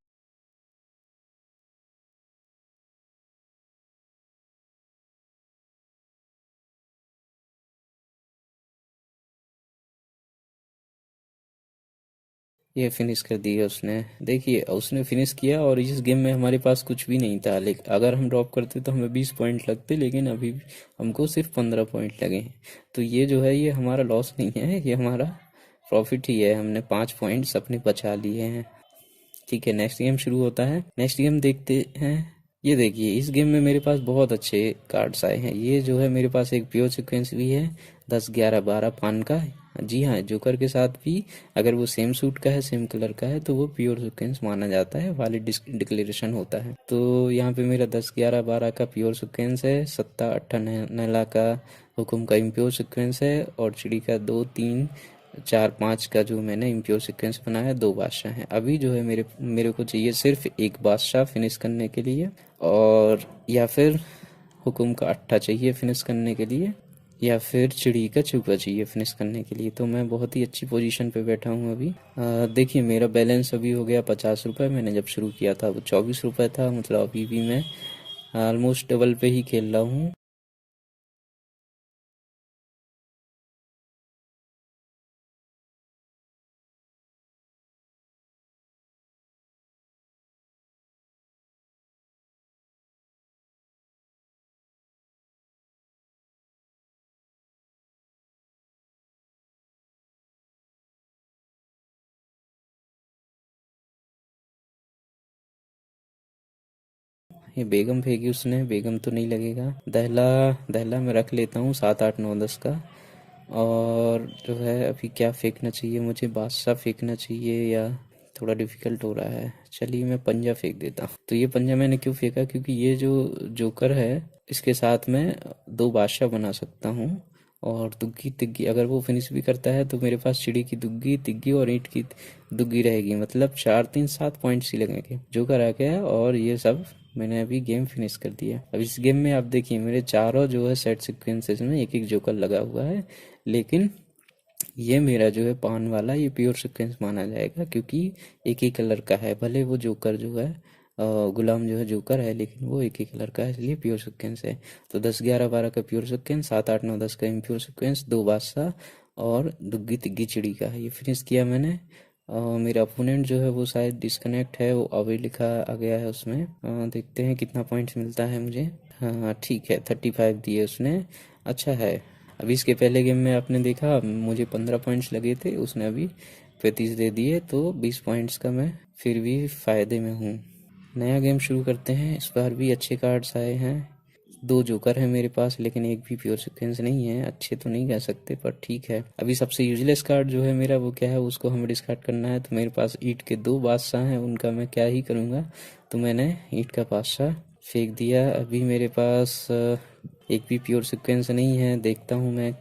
ये फिनिश कर दिया उसने। देखिए उसने फिनिश किया और इस गेम में हमारे पास कुछ भी नहीं था, लेकिन अगर हम ड्रॉप करते तो हमें 20 पॉइंट लगते, लेकिन अभी हमको सिर्फ 15 पॉइंट लगे हैं। तो ये जो है ये हमारा लॉस नहीं है, ये हमारा प्रॉफिट ही है। हमने 5 पॉइंट्स अपने बचा लिए हैं। ठीक है, नेक्स्ट गेम शुरू होता है। नेक्स्ट गेम देखते हैं। ये देखिए इस गेम में मेरे पास बहुत अच्छे कार्ड्स आए हैं। ये जो है मेरे पास एक प्योर सीक्वेंस भी है, 10 11 12 पान का। जी हाँ, जोकर के साथ भी अगर वो सेम सूट का है, सेम कलर का है, तो वो प्योर सीक्वेंस माना जाता है, वैलिड डिक्लेरेशन होता है। तो यहाँ पे मेरा 10 11 12 का प्योर सीक्वेंस है, सत्ता अट्ठा नैला का हुक्म का इम्प्योर सीक्वेंस है, और चिड़ी का 2 3 4 5 का जो मैंने इम्प्योर सीक्वेंस बनाया, 2 बादशाह हैं। अभी जो है मेरे मेरे को चाहिए सिर्फ एक बादशाह फिनिश करने के लिए, और या फिर हुक्म का अट्ठा चाहिए फिनिश करने के लिए, या फिर चिड़ी का चूका चाहिए फिनिश करने के लिए। तो मैं बहुत ही अच्छी पोजीशन पे बैठा हूँ अभी। देखिए मेरा बैलेंस अभी हो गया 50 रुपये। मैंने जब शुरू किया था वो 24 रुपये था, मतलब अभी भी मैं ऑलमोस्ट डबल पे ही खेल रहा हूँ। ये बेगम फेंकी उसने, बेगम तो नहीं लगेगा। दहला, दहला मैं रख लेता हूँ 7 8 9 10 का। और जो है अभी क्या फेंकना चाहिए मुझे, बादशाह फेंकना चाहिए या थोड़ा डिफिकल्ट हो रहा है। चलिए मैं पंजा फेंक देता हूँ। तो ये पंजा मैंने क्यों फेंका, क्योंकि ये जो जोकर है इसके साथ मैं 2 बादशाह बना सकता हूँ। और दुग्गी तिग्गी अगर वो फिनिश भी करता है तो मेरे पास चिड़ी की दुग्गी तिग्गी और ईंट की दुग्गी रहेगी, मतलब 4 3 7 पॉइंट्स ही लगेंगे। जोकर आ गया और ये सब मैंने अभी गेम फिनिश कर दिया। अब इस गेम में आप देखिए मेरे चारों जो है सेट सीक्वेंसेस में एक एक जोकर लगा हुआ है, लेकिन ये मेरा जो है पान वाला ये प्योर सीक्वेंस माना जाएगा, क्योंकि एक ही कलर का है। भले वो जोकर जो है गुलाम जो है जोकर है, लेकिन वो एक ही कलर का है, इसलिए प्योर सीक्वेंस है। तो 10 11 12 का प्योर सीक्वेंस, 7 8 9 10 का इम्प्योर सीक्वेंस, 2 बादशाह और दुग्गी तिग्गी चिड़ी का ये फिनिश किया मैंने। मेरा अपोनेंट जो है वो शायद डिस्कनेक्ट है, वो अभी लिखा आ गया है उसमें। देखते हैं कितना पॉइंट्स मिलता है मुझे। हाँ ठीक है, 35 दिए उसने। अच्छा है। अभी इसके पहले गेम में आपने देखा मुझे 15 पॉइंट्स लगे थे, उसने अभी 35 दे दिए, तो 20 पॉइंट्स का मैं फिर भी फायदे में हूँ। नया गेम शुरू करते हैं। इस बार भी अच्छे कार्ड्स आए हैं। 2 जोकर है मेरे पास, लेकिन एक भी प्योर सीक्वेंस नहीं है। अच्छे तो नहीं कह सकते पर ठीक है। अभी सबसे यूजलेस कार्ड जो है मेरा वो क्या है, उसको हमें डिस्कार्ड करना है। तो मेरे पास ईंट के 2 बादशाह हैं, उनका मैं क्या ही करूँगा। तो मैंने ईंट का बादशाह फेंक दिया। अभी मेरे पास एक भी प्योर सीक्वेंस नहीं है। देखता हूँ मैं,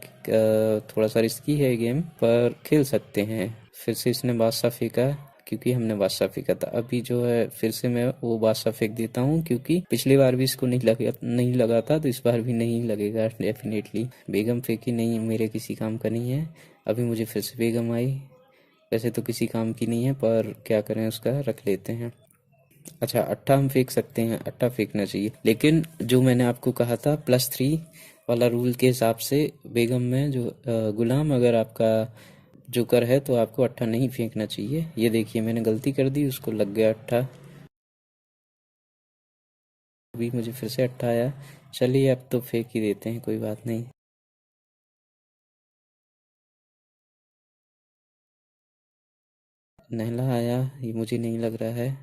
थोड़ा सा रिस्की है गेम पर खेल सकते हैं। फिर से इसने बादशाह फेंका, क्योंकि हमने बादशाह फेंका था। अभी जो है फिर से मैं वो बादशाह फेंक देता हूँ, क्योंकि पिछली बार भी इसको नहीं लगा था, तो इस बार भी नहीं लगेगा डेफिनेटली। बेगम फेंकी नहीं, मेरे किसी काम का नहीं है। अभी मुझे फिर से बेगम आई। वैसे तो किसी काम की नहीं है, पर क्या करें, उसका रख लेते हैं। अच्छा, अट्ठा हम फेंक सकते हैं, अट्ठा फेंकना चाहिए, लेकिन जो मैंने आपको कहा था +3 वाला रूल के हिसाब से बेगम में जो गुलाम अगर आपका जोकर है तो आपको अट्ठा नहीं फेंकना चाहिए। ये देखिए मैंने गलती कर दी, उसको लग गया अट्ठा। अभी मुझे फिर से अट्ठा आया। चलिए अब तो फेंक ही देते हैं, कोई बात नहीं। नहला आया, ये मुझे नहीं लग रहा है।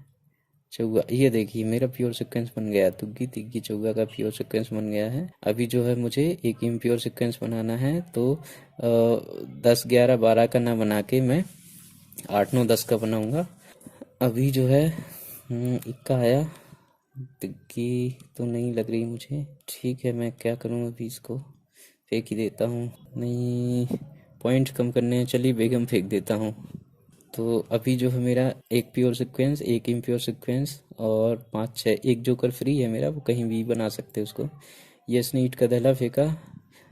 चौगा, ये देखिए मेरा प्योर सीक्वेंस बन गया, तुग्गी तिग्गी चौगा का प्योर सीक्वेंस बन गया है। अभी जो है मुझे एक इम्प्योर सीक्वेंस बनाना है, तो 10 11 12 का ना बना के मैं 8 9 10 का बनाऊंगा। अभी जो है इक्का आया, तिग्गी तो नहीं लग रही मुझे। ठीक है, मैं क्या करूँ, अभी इसको फेंक ही देता हूँ। नहीं, पॉइंट कम करने हैं, चलिए बेगम फेंक देता हूँ। तो अभी जो है मेरा एक प्योर सीक्वेंस, एक इम्प्योर सीक्वेंस और 5 6, एक जोकर फ्री है मेरा, वो कहीं भी बना सकते हैं उसको। यस ने ईट का दहला फेंका,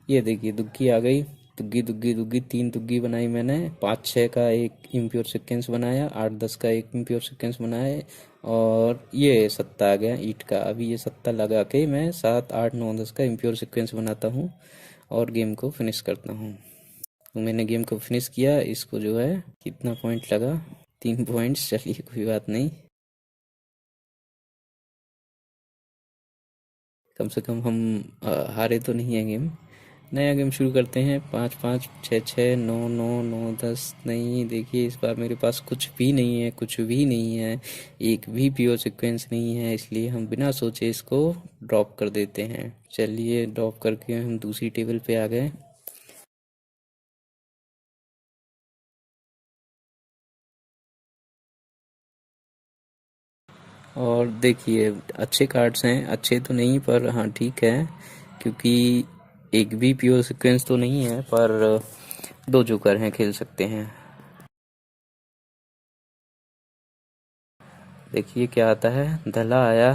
ये देखिए दुग्गी आ गई, दुग्गी दुग्गी दुग्गी 3 दुग्गी बनाई मैंने, 5 6 का एक इम्प्योर सीक्वेंस बनाया, 8 10 का एक इम्प्योर सीक्वेंस बनाया, और ये सत्ता आ गया ईट का। अभी ये सत्ता लगा के मैं 7 8 9 10 का इम्प्योर सीक्वेंस बनाता हूँ और गेम को फिनिश करता हूँ। तो मैंने गेम को फिनिश किया। इसको जो है कितना पॉइंट लगा, 3 पॉइंट्स, चलिए कोई बात नहीं, कम से कम हम हारे तो नहीं है गेम। नया गेम शुरू करते हैं। 5 5 6 6 9 9 9 10, नहीं देखिए इस बार मेरे पास कुछ भी नहीं है, कुछ भी नहीं है, एक भी प्योर सीक्वेंस नहीं है, इसलिए हम बिना सोचे इसको ड्रॉप कर देते हैं। चलिए ड्रॉप करके हम दूसरी टेबल पे आ गए। और देखिए अच्छे कार्ड्स हैं, अच्छे तो नहीं पर हाँ ठीक है, क्योंकि एक भी प्योर सीक्वेंस तो नहीं है, पर 2 जोकर हैं, खेल सकते हैं। देखिए क्या आता है, धला आया,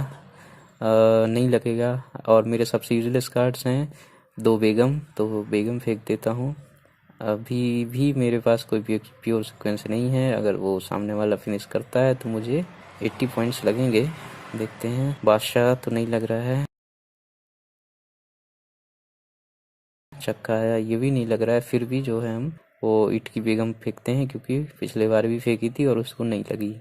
नहीं लगेगा। और मेरे सबसे यूजलेस कार्ड्स हैं 2 बेगम, तो बेगम फेंक देता हूँ। अभी भी मेरे पास कोई प्योर सीक्वेंस नहीं है, अगर वो सामने वाला फिनिश करता है तो मुझे 80 पॉइंट्स लगेंगे। देखते हैं, बादशाह तो नहीं लग रहा है, छक्का आया, ये भी नहीं लग रहा है, फिर भी जो है हम वो ईट की बेगम फेंकते हैं, क्योंकि पिछले बार भी फेंकी थी और उसको नहीं लगी।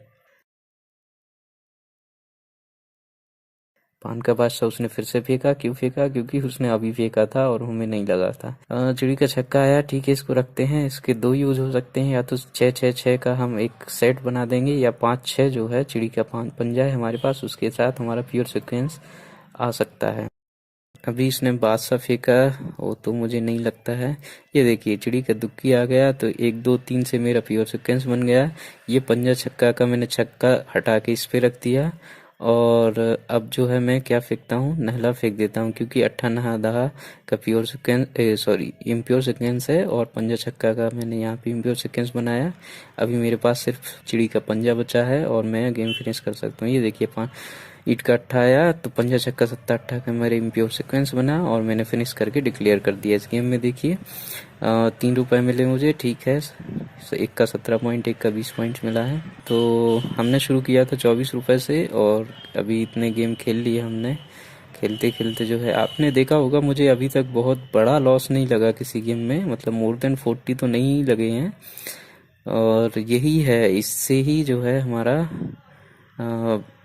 पान का बादशाह उसने फिर से फेंका, क्यों फेंका, क्योंकि उसने अभी फेंका था और हमें नहीं लगा था। चिड़ी का छक्का आया, ठीक है इसको रखते हैं। इसके 2 यूज हो सकते हैं, या तो 6 6 6 का हम एक सेट बना देंगे, या 5 6 जो है चिड़ी का पंजा है हमारे पास, उसके साथ हमारा प्योर सीक्वेंस आ सकता है। अभी इसने बादशाह फेंका, वो तो मुझे नहीं लगता है। ये देखिए चिड़ी का दुक्की आ गया, तो 1 2 3 से मेरा प्योर सीक्वेंस बन गया। ये पंजा छक्का का मैंने छक्का हटा के इस पे रख दिया। और अब जो है मैं क्या फेंकता हूँ, नहला फेंक देता हूँ, क्योंकि अट्ठा नहा दहा का pure sequence, sorry impure sequence है, और पंजा छक्का का मैंने यहाँ पे इम्प्योर सीक्वेंस बनाया। अभी मेरे पास सिर्फ चिड़ी का पंजा बचा है और मैं गेम फिनिश कर सकता हूँ। ये देखिए ईट का अट्ठा आया, तो पंजा छक्का सत्ता अट्ठा का मेरे इम्प्योर सीक्वेंस बना और मैंने फिनिश करके डिक्लेयर कर दिया इस गेम में। देखिए 3 रुपए मिले मुझे, ठीक है, एक का 17 पॉइंट, एक का 20 पॉइंट मिला है। तो हमने शुरू किया था 24 रुपए से, और अभी इतने गेम खेल लिए हमने। खेलते खेलते जो है आपने देखा होगा, मुझे अभी तक बहुत बड़ा लॉस नहीं लगा किसी गेम में, मतलब मोर देन 40 तो नहीं लगे हैं। और यही है, इससे ही जो है हमारा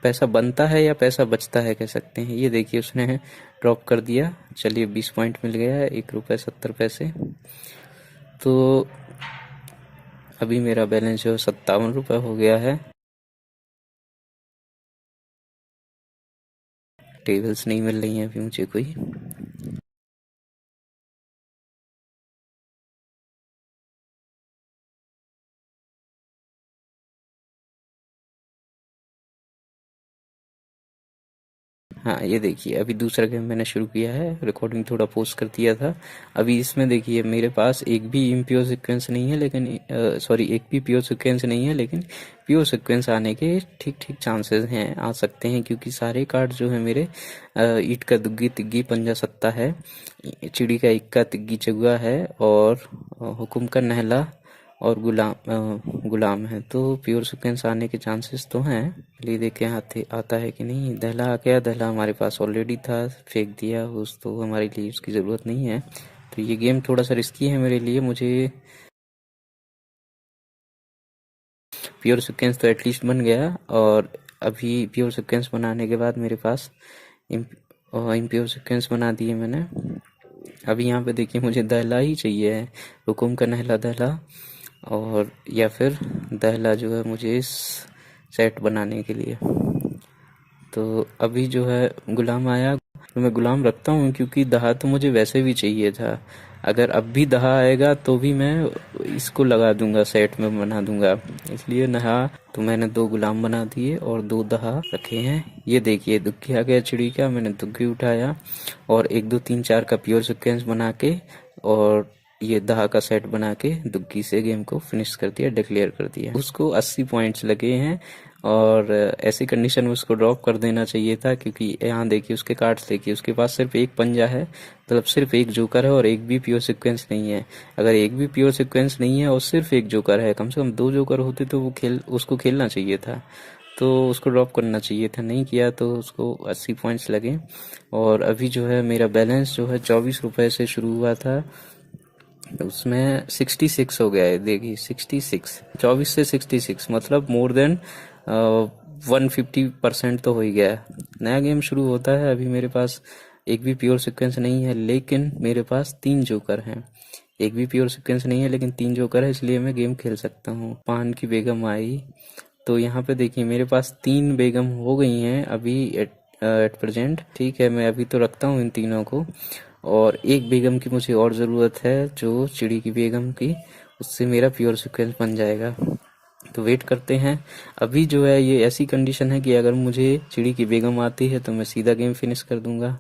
पैसा बनता है या पैसा बचता है कह सकते हैं। ये देखिए उसने ड्रॉप कर दिया, चलिए 20 पॉइंट मिल गया है, 1 रुपये 70 पैसे। तो अभी मेरा बैलेंस जो 57 रुपये हो गया है। टेबल्स नहीं मिल रही हैं अभी मुझे कोई। हाँ ये देखिए अभी दूसरा गेम मैंने शुरू किया है, रिकॉर्डिंग थोड़ा पोस्ट कर दिया था। अभी इसमें देखिए मेरे पास एक भी इम्प्योर सीक्वेंस नहीं है, लेकिन सॉरी एक भी प्योर सीक्वेंस नहीं है, लेकिन प्योर सीक्वेंस आने के ठीक ठीक चांसेस हैं, आ सकते हैं, क्योंकि सारे कार्ड जो है मेरे ईट का दुग्गी तिग्गी पंजा सत्ता है, चिड़ी का इक्का तिग्गी चौगा है, और हुकुम का नहला और गुलाम है। तो प्योर सीक्वेंस आने के चांसेस तो हैं। चलिए देखें आते आता है कि नहीं। दहला आ गया, दहला हमारे पास ऑलरेडी था, फेंक दिया उस, तो हमारे लिए उसकी ज़रूरत नहीं है। तो ये गेम थोड़ा सा रिस्की है मेरे लिए, मुझे प्योर सीक्वेंस तो एटलीस्ट बन गया। और अभी प्योर सीक्वेंस बनाने के बाद मेरे पास इम्प्योर सीक्वेंस बना दिए मैंने। अभी यहाँ पे देखिए मुझे दहला ही चाहिए है, हुकुम का नहला दहला, और या फिर दहला जो है मुझे इस सेट बनाने के लिए। तो अभी जो है गुलाम आया, तो मैं गुलाम रखता हूँ क्योंकि दहा तो मुझे वैसे भी चाहिए था। अगर अब भी दहा आएगा तो भी मैं इसको लगा दूंगा, सेट में बना दूंगा। इसलिए नहा तो मैंने 2 गुलाम बना दिए और 2 दहा रखे हैं। ये देखिए दुग्गी आ गया चिड़ी का, मैंने दुग्गी उठाया और 1 2 3 4 का प्योर सीक्वेंस बना के और ये दहा का सेट बना के दुग्गी से गेम को फिनिश कर दिया, डिक्लेयर कर दिया। उसको 80 पॉइंट्स लगे हैं और ऐसी कंडीशन में उसको ड्रॉप कर देना चाहिए था, क्योंकि यहाँ देखिए उसके कार्ड्स देखिए, उसके पास सिर्फ एक पंजा है, मतलब सिर्फ एक जोकर है और एक भी प्योर सीक्वेंस नहीं है। अगर एक भी प्योर सीक्वेंस नहीं है और सिर्फ एक जोकर है, कम से कम 2 जोकर होते तो वो उसको खेलना चाहिए था, तो उसको ड्रॉप करना चाहिए था, नहीं किया तो उसको 80 पॉइंट्स लगे। और अभी जो है मेरा बैलेंस जो है 24 रुपए से शुरू हुआ था, उसमें 66 हो गया है। देखिए 66, 24 से 66 मतलब मोर देन 150% तो हो ही गया है। नया गेम शुरू होता है, अभी मेरे पास एक भी प्योर सीक्वेंस नहीं है, लेकिन मेरे पास 3 जोकर हैं। एक भी प्योर सीक्वेंस नहीं है लेकिन 3 जोकर है, इसलिए मैं गेम खेल सकता हूँ। पान की बेगम आई, तो यहाँ पे देखिए मेरे पास 3 बेगम हो गई हैं अभी एट प्रेजेंट। ठीक है, मैं अभी तो रखता हूँ इन तीनों को, और एक बेगम की मुझे और ज़रूरत है, जो चिड़ी की बेगम की, उससे मेरा प्योर सीक्वेंस बन जाएगा। तो वेट करते हैं। अभी जो है ये ऐसी कंडीशन है कि अगर मुझे चिड़ी की बेगम आती है तो मैं सीधा गेम फिनिश कर दूंगा,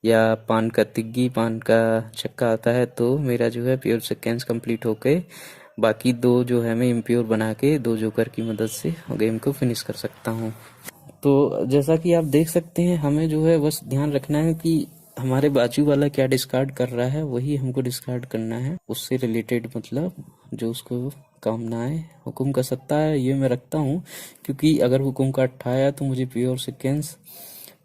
या पान का तिग्गी, पान का छक्का आता है तो मेरा जो है प्योर सीक्वेंस कंप्लीट होके बाकी 2 जो है मैं इम्प्योर बना के 2 जोकर की मदद से गेम को फिनिश कर सकता हूँ। तो जैसा कि आप देख सकते हैं, हमें जो है बस ध्यान रखना है कि हमारे बाजू वाला क्या डिस्कार्ड कर रहा है वही हमको डिस्कार्ड करना है, उससे रिलेटेड, मतलब जो उसको काम ना आए। हुकुम का सत्ता है ये मैं रखता हूँ, क्योंकि अगर हुकुम का अट्ठा आया तो मुझे प्योर सीक्वेंस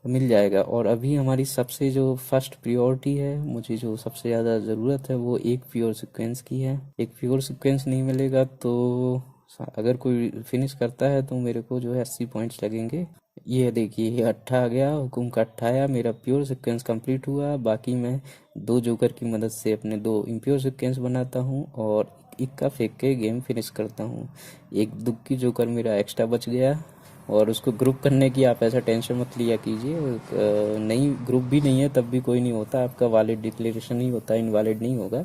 मिल जाएगा। और अभी हमारी सबसे जो फर्स्ट प्रियोरिटी है, मुझे जो सबसे ज़्यादा ज़रूरत है वो एक प्योर सीक्वेंस की है। एक प्योर सीक्वेंस नहीं मिलेगा तो अगर कोई फिनिश करता है तो मेरे को जो है 80 पॉइंट्स लगेंगे। ये देखिए ये अट्ठा आ गया, हुकुम का अट्ठा आया, मेरा प्योर सीक्वेंस कंप्लीट हुआ। बाकी मैं 2 जोकर की मदद से अपने 2 इम्प्योर सीक्वेंस बनाता हूँ और इक्का फेंक के गेम फिनिश करता हूँ। एक दुक्की जोकर मेरा एक्स्ट्रा बच गया, और उसको ग्रुप करने की आप ऐसा टेंशन मत लिया कीजिए। नहीं, ग्रुप भी नहीं है तब भी कोई नहीं होता, आपका वैलिड डिक्लेरेशन ही होता है, इनवैलिड नहीं होगा।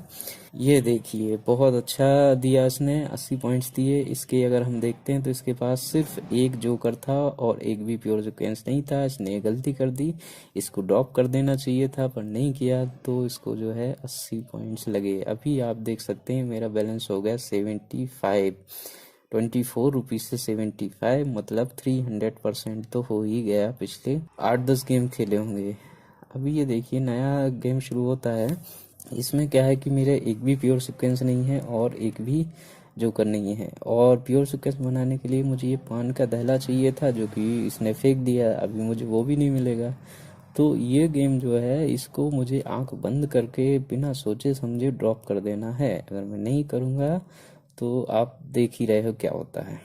ये देखिए बहुत अच्छा दिया इसने, 80 पॉइंट्स दिए। इसके अगर हम देखते हैं तो इसके पास सिर्फ एक जोकर था और एक भी प्योर सीक्वेंस नहीं था, इसने गलती कर दी। इसको ड्रॉप कर देना चाहिए था पर नहीं किया, तो इसको जो है 80 पॉइंट्स लगे। अभी आप देख सकते हैं मेरा बैलेंस हो गया 75, 24 रुपीज से 75, मतलब 300% तो हो ही गया। पिछले 8-10 गेम खेले होंगे। अभी ये देखिए नया गेम शुरू होता है, इसमें क्या है कि मेरे एक भी प्योर सीक्वेंस नहीं है और एक भी जोकर नहीं है। और प्योर सीक्वेंस बनाने के लिए मुझे ये पान का दहला चाहिए था, जो कि इसने फेंक दिया, अभी मुझे वो भी नहीं मिलेगा। तो ये गेम जो है इसको मुझे आंख बंद करके बिना सोचे समझे ड्रॉप कर देना है। अगर मैं नहीं करूँगा तो आप देख ही रहे हो क्या होता है।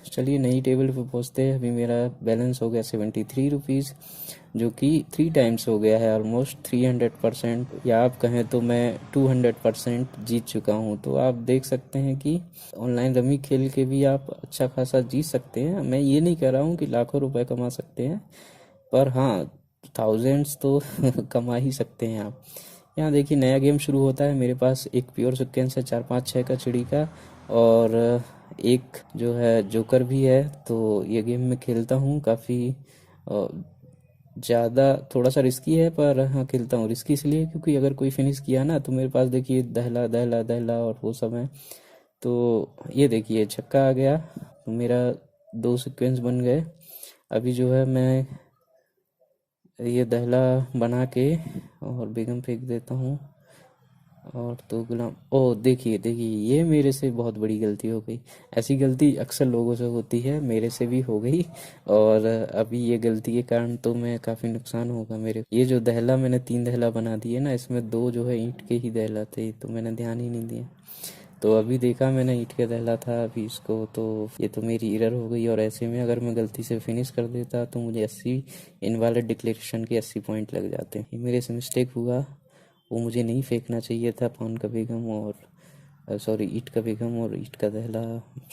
चलिए नई टेबल पे पहुंचते हैं। अभी मेरा बैलेंस हो गया 73 रुपीज़, जो कि 3 टाइम्स हो गया है, ऑलमोस्ट 300%, या आप कहें तो मैं 200% जीत चुका हूं। तो आप देख सकते हैं कि ऑनलाइन रमी खेल के भी आप अच्छा खासा जीत सकते हैं। मैं ये नहीं कह रहा हूँ कि लाखों रुपए कमा सकते हैं, पर हाँ थाउजेंड्स तो कमा ही सकते हैं आप। यहाँ देखिए नया गेम शुरू होता है, मेरे पास एक प्योर सीक्वेंस है 4 5 6 का चिड़ी का, और एक जो है जोकर भी है। तो ये गेम मैं खेलता हूँ काफ़ी ज़्यादा, थोड़ा सा रिस्की है पर हाँ खेलता हूँ। रिस्की इसलिए क्योंकि अगर कोई फिनिश किया ना तो मेरे पास देखिए दहला दहला दहला और वो सब है। तो ये देखिए छक्का आ गया, तो मेरा 2 सीक्वेंस बन गए। अभी जो है मैं ये दहला बना के और बेगम फेंक देता हूँ, और तो गुलाम, ओ देखिए देखिए ये मेरे से बहुत बड़ी गलती हो गई। ऐसी गलती अक्सर लोगों से होती है, मेरे से भी हो गई। और अभी ये गलती के कारण तो मैं काफ़ी नुकसान होगा मेरे। ये जो दहला मैंने 3 दहला बना दिए ना, इसमें 2 जो है ईंट के ही दहला थे, तो मैंने ध्यान ही नहीं दिया। तो अभी देखा मैंने ईंट का दहला था अभी इसको, तो ये तो मेरी एरर हो गई। और ऐसे में अगर मैं गलती से फिनिश कर देता तो मुझे 80 इनवैलिड डिक्लेरेशन के 80 पॉइंट लग जाते। ये मेरे से मिस्टेक हुआ, वो मुझे नहीं फेंकना चाहिए था पान का बेगम और सॉरी ईंट का बेगम और ईंट का दहला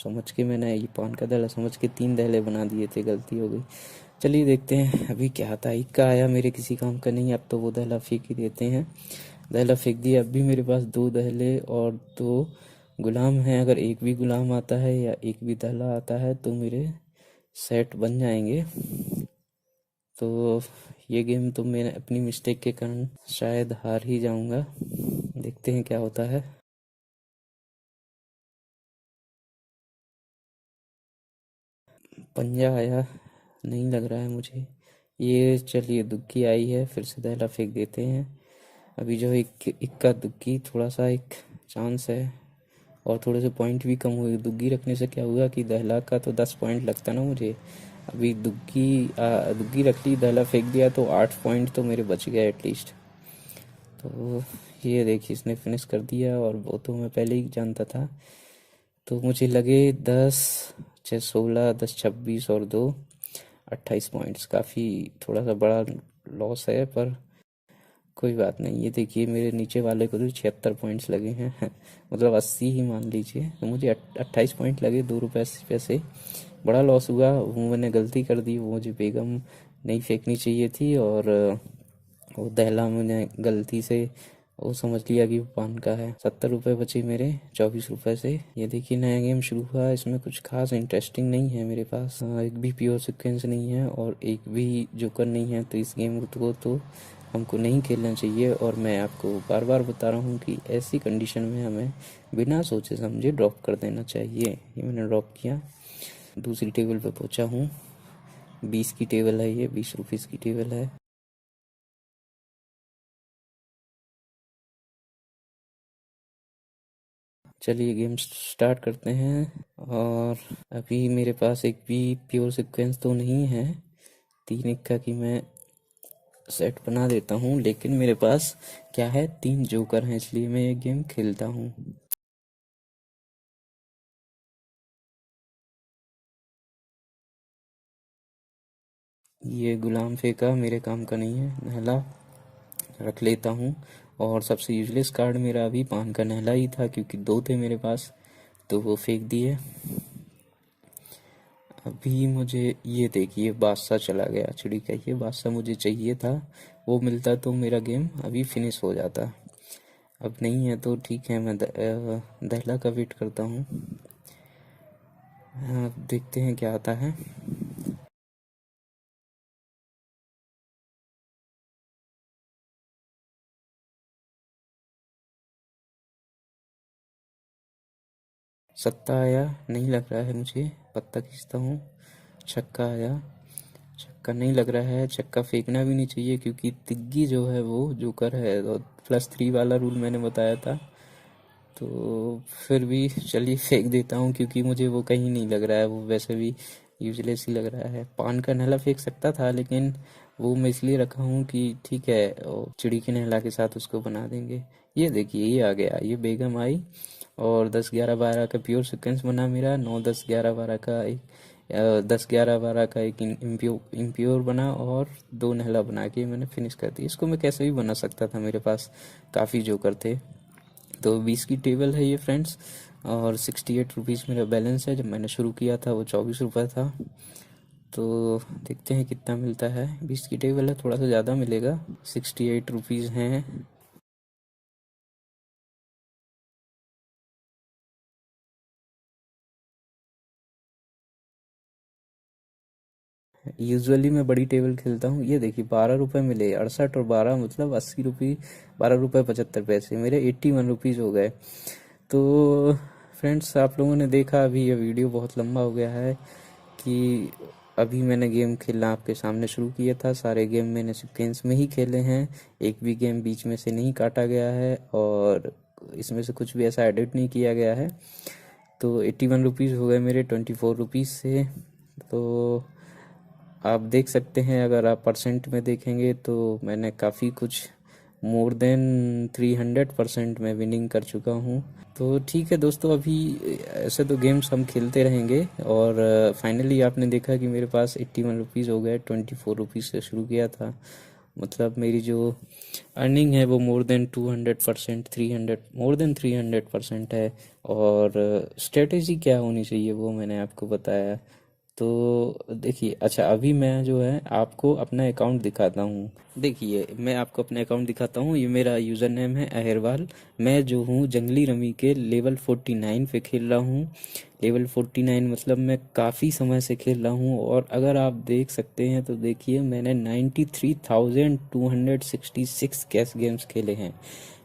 समझ के, मैंने ये पान का दहला समझ के 3 दहले बना दिए थे, गलती हो गई। चलिए देखते हैं अभी क्या आता है। इक्का आया, मेरे किसी काम का नहीं, अब तो वो दहला फेंक ही देते हैं। दहला फेंक दिया। अब भी मेरे पास 2 दहले और 2 गुलाम हैं। अगर एक भी गुलाम आता है या एक भी दहला आता है तो मेरे सेट बन जाएंगे। तो ये गेम तो मैं अपनी मिस्टेक के कारण शायद हार ही जाऊंगा। देखते हैं क्या होता है। पंजा आया, नहीं लग रहा है मुझे ये। चलिए दुग्गी आई है, फिर से दहला फेंक देते हैं। अभी जो इक्का दुग्गी थोड़ा सा एक चांस है, और थोड़े से पॉइंट भी कम हुए। दुग्गी रखने से क्या हुआ कि दहला का तो 10 पॉइंट लगता ना मुझे। अभी दुग्गी रख ली, दहला फेंक दिया तो 8 पॉइंट तो मेरे बच गए एटलीस्ट। तो ये देखिए इसने फिनिश कर दिया, और वो तो मैं पहले ही जानता था। तो मुझे लगे 10 6 16 10 26 और 2 28 पॉइंट्स। काफ़ी थोड़ा सा बड़ा लॉस है, पर कोई बात नहीं। ये देखिए मेरे नीचे वाले को तो 76 पॉइंट्स लगे हैं मतलब 80 ही मान लीजिए। तो मुझे 28 पॉइंट लगे, 2 रुपये 80 पैसे। बड़ा लॉस हुआ, वो मैंने गलती कर दी। वो मुझे बेगम नहीं फेंकनी चाहिए थी, और वो दहला मैंने गलती से वो समझ लिया कि वो पान का है। 70 रुपये बचे मेरे 24 रुपये से। ये देखिए नया गेम शुरू हुआ। इसमें कुछ खास इंटरेस्टिंग नहीं है मेरे पास। एक भी प्योर सिक्वेंस नहीं है और एक भी जोकर नहीं है। तो इस गेम को तो हमको नहीं खेलना चाहिए। और मैं आपको बार बार बता रहा हूँ कि ऐसी कंडीशन में हमें बिना सोचे समझे ड्रॉप कर देना चाहिए। ये मैंने ड्रॉप किया। दूसरी टेबल पे पहुँचा हूँ। 20 की टेबल है, ये 20 रुपीज़ की टेबल है। चलिए गेम स्टार्ट करते हैं। और अभी मेरे पास एक भी प्योर सीक्वेंस तो नहीं है। 3 इक्का की मैं सेट बना देता हूँ, लेकिन मेरे पास क्या है, 3 जोकर हैं, इसलिए मैं ये गेम खेलता हूँ। ये गुलाम फेंका, मेरे काम का नहीं है। नहला रख लेता हूँ। और सबसे यूजलेस कार्ड मेरा अभी पान का नहला ही था, क्योंकि 2 थे मेरे पास, तो वो फेंक दिए। अभी मुझे ये देखिए बादशाह चला गया, चिड़ी का ये बादशाह मुझे चाहिए था। वो मिलता तो मेरा गेम अभी फिनिश हो जाता। अब नहीं है तो ठीक है, मैं दहला का वेट करता हूँ। देखते हैं क्या आता है। 7 आया, नहीं लग रहा है मुझे। पत्ता खींचता हूँ। छक्का आया। छक्का नहीं लग रहा है। छक्का फेंकना भी नहीं चाहिए, क्योंकि तिग्गी जो है वो जोकर है, और +3 वाला रूल मैंने बताया था। तो फिर भी चलिए फेंक देता हूँ, क्योंकि मुझे वो कहीं नहीं लग रहा है। वो वैसे भी यूजलेस ही लग रहा है। पान का नहला फेंक सकता था, लेकिन वो मैं इसलिए रखा हूँ कि ठीक है, चिड़ी के नहला के साथ उसको बना देंगे। ये देखिए ये आ गया, ये बेगम आई। और 10 11 12 का प्योर सीक्वेंस बना मेरा। 9 10 11 12 का एक 10 11 12 का एक इम्प्योर बना, और 2 नहला बना के मैंने फिनिश कर दी। इसको मैं कैसे भी बना सकता था, मेरे पास काफ़ी जोकर थे। तो 20 की टेबल है ये फ्रेंड्स। और 68 रुपीज़ मेरा बैलेंस है। जब मैंने शुरू किया था वो 24 रुपये था। तो देखते हैं कितना मिलता है। 20 की टेबल है, थोड़ा सा ज़्यादा मिलेगा। 68 रुपीज़ हैं। यूजुअली मैं बड़ी टेबल खेलता हूँ। ये देखिए 12 रुपये मिले। 68 और 12 मतलब 80 रुपये। 12 रुपये 75 पैसे, मेरे 81 रुपीज़ हो गए। तो फ्रेंड्स आप लोगों ने देखा, अभी ये वीडियो बहुत लंबा हो गया है कि अभी मैंने गेम खेलना आपके सामने शुरू किया था। सारे गेम मैंने सीक्वेंस में ही खेले हैं। एक भी गेम बीच में से नहीं काटा गया है, और इसमें से कुछ भी ऐसा एडिट नहीं किया गया है। तो 81 रुपीज़ हो गए मेरे 24 रुपीज़ से। तो आप देख सकते हैं, अगर आप परसेंट में देखेंगे तो मैंने काफ़ी कुछ मोर देन 300% में विनिंग कर चुका हूँ। तो ठीक है दोस्तों, अभी ऐसे तो गेम्स हम खेलते रहेंगे। और फाइनली आपने देखा कि मेरे पास 81 रुपीज़ हो गए। 24 रुपीज़ से शुरू किया था। मतलब मेरी जो अर्निंग है वो मोर देन 200%, 300, मोर देन 300% है। और स्ट्रेटेजी क्या होनी चाहिए वो मैंने आपको बताया। तो देखिए, अच्छा अभी मैं जो है आपको अपना अकाउंट दिखाता हूँ। देखिए मैं आपको अपना अकाउंट दिखाता हूँ, ये मेरा यूज़र नेम है अहिरवाल। मैं जो हूँ जंगली रमी के लेवल 49 पे खेल रहा हूँ। लेवल 49 मतलब मैं काफ़ी समय से खेल रहा हूँ, और अगर आप देख सकते हैं तो देखिए मैंने 93,266 कैश गेम्स खेले हैं।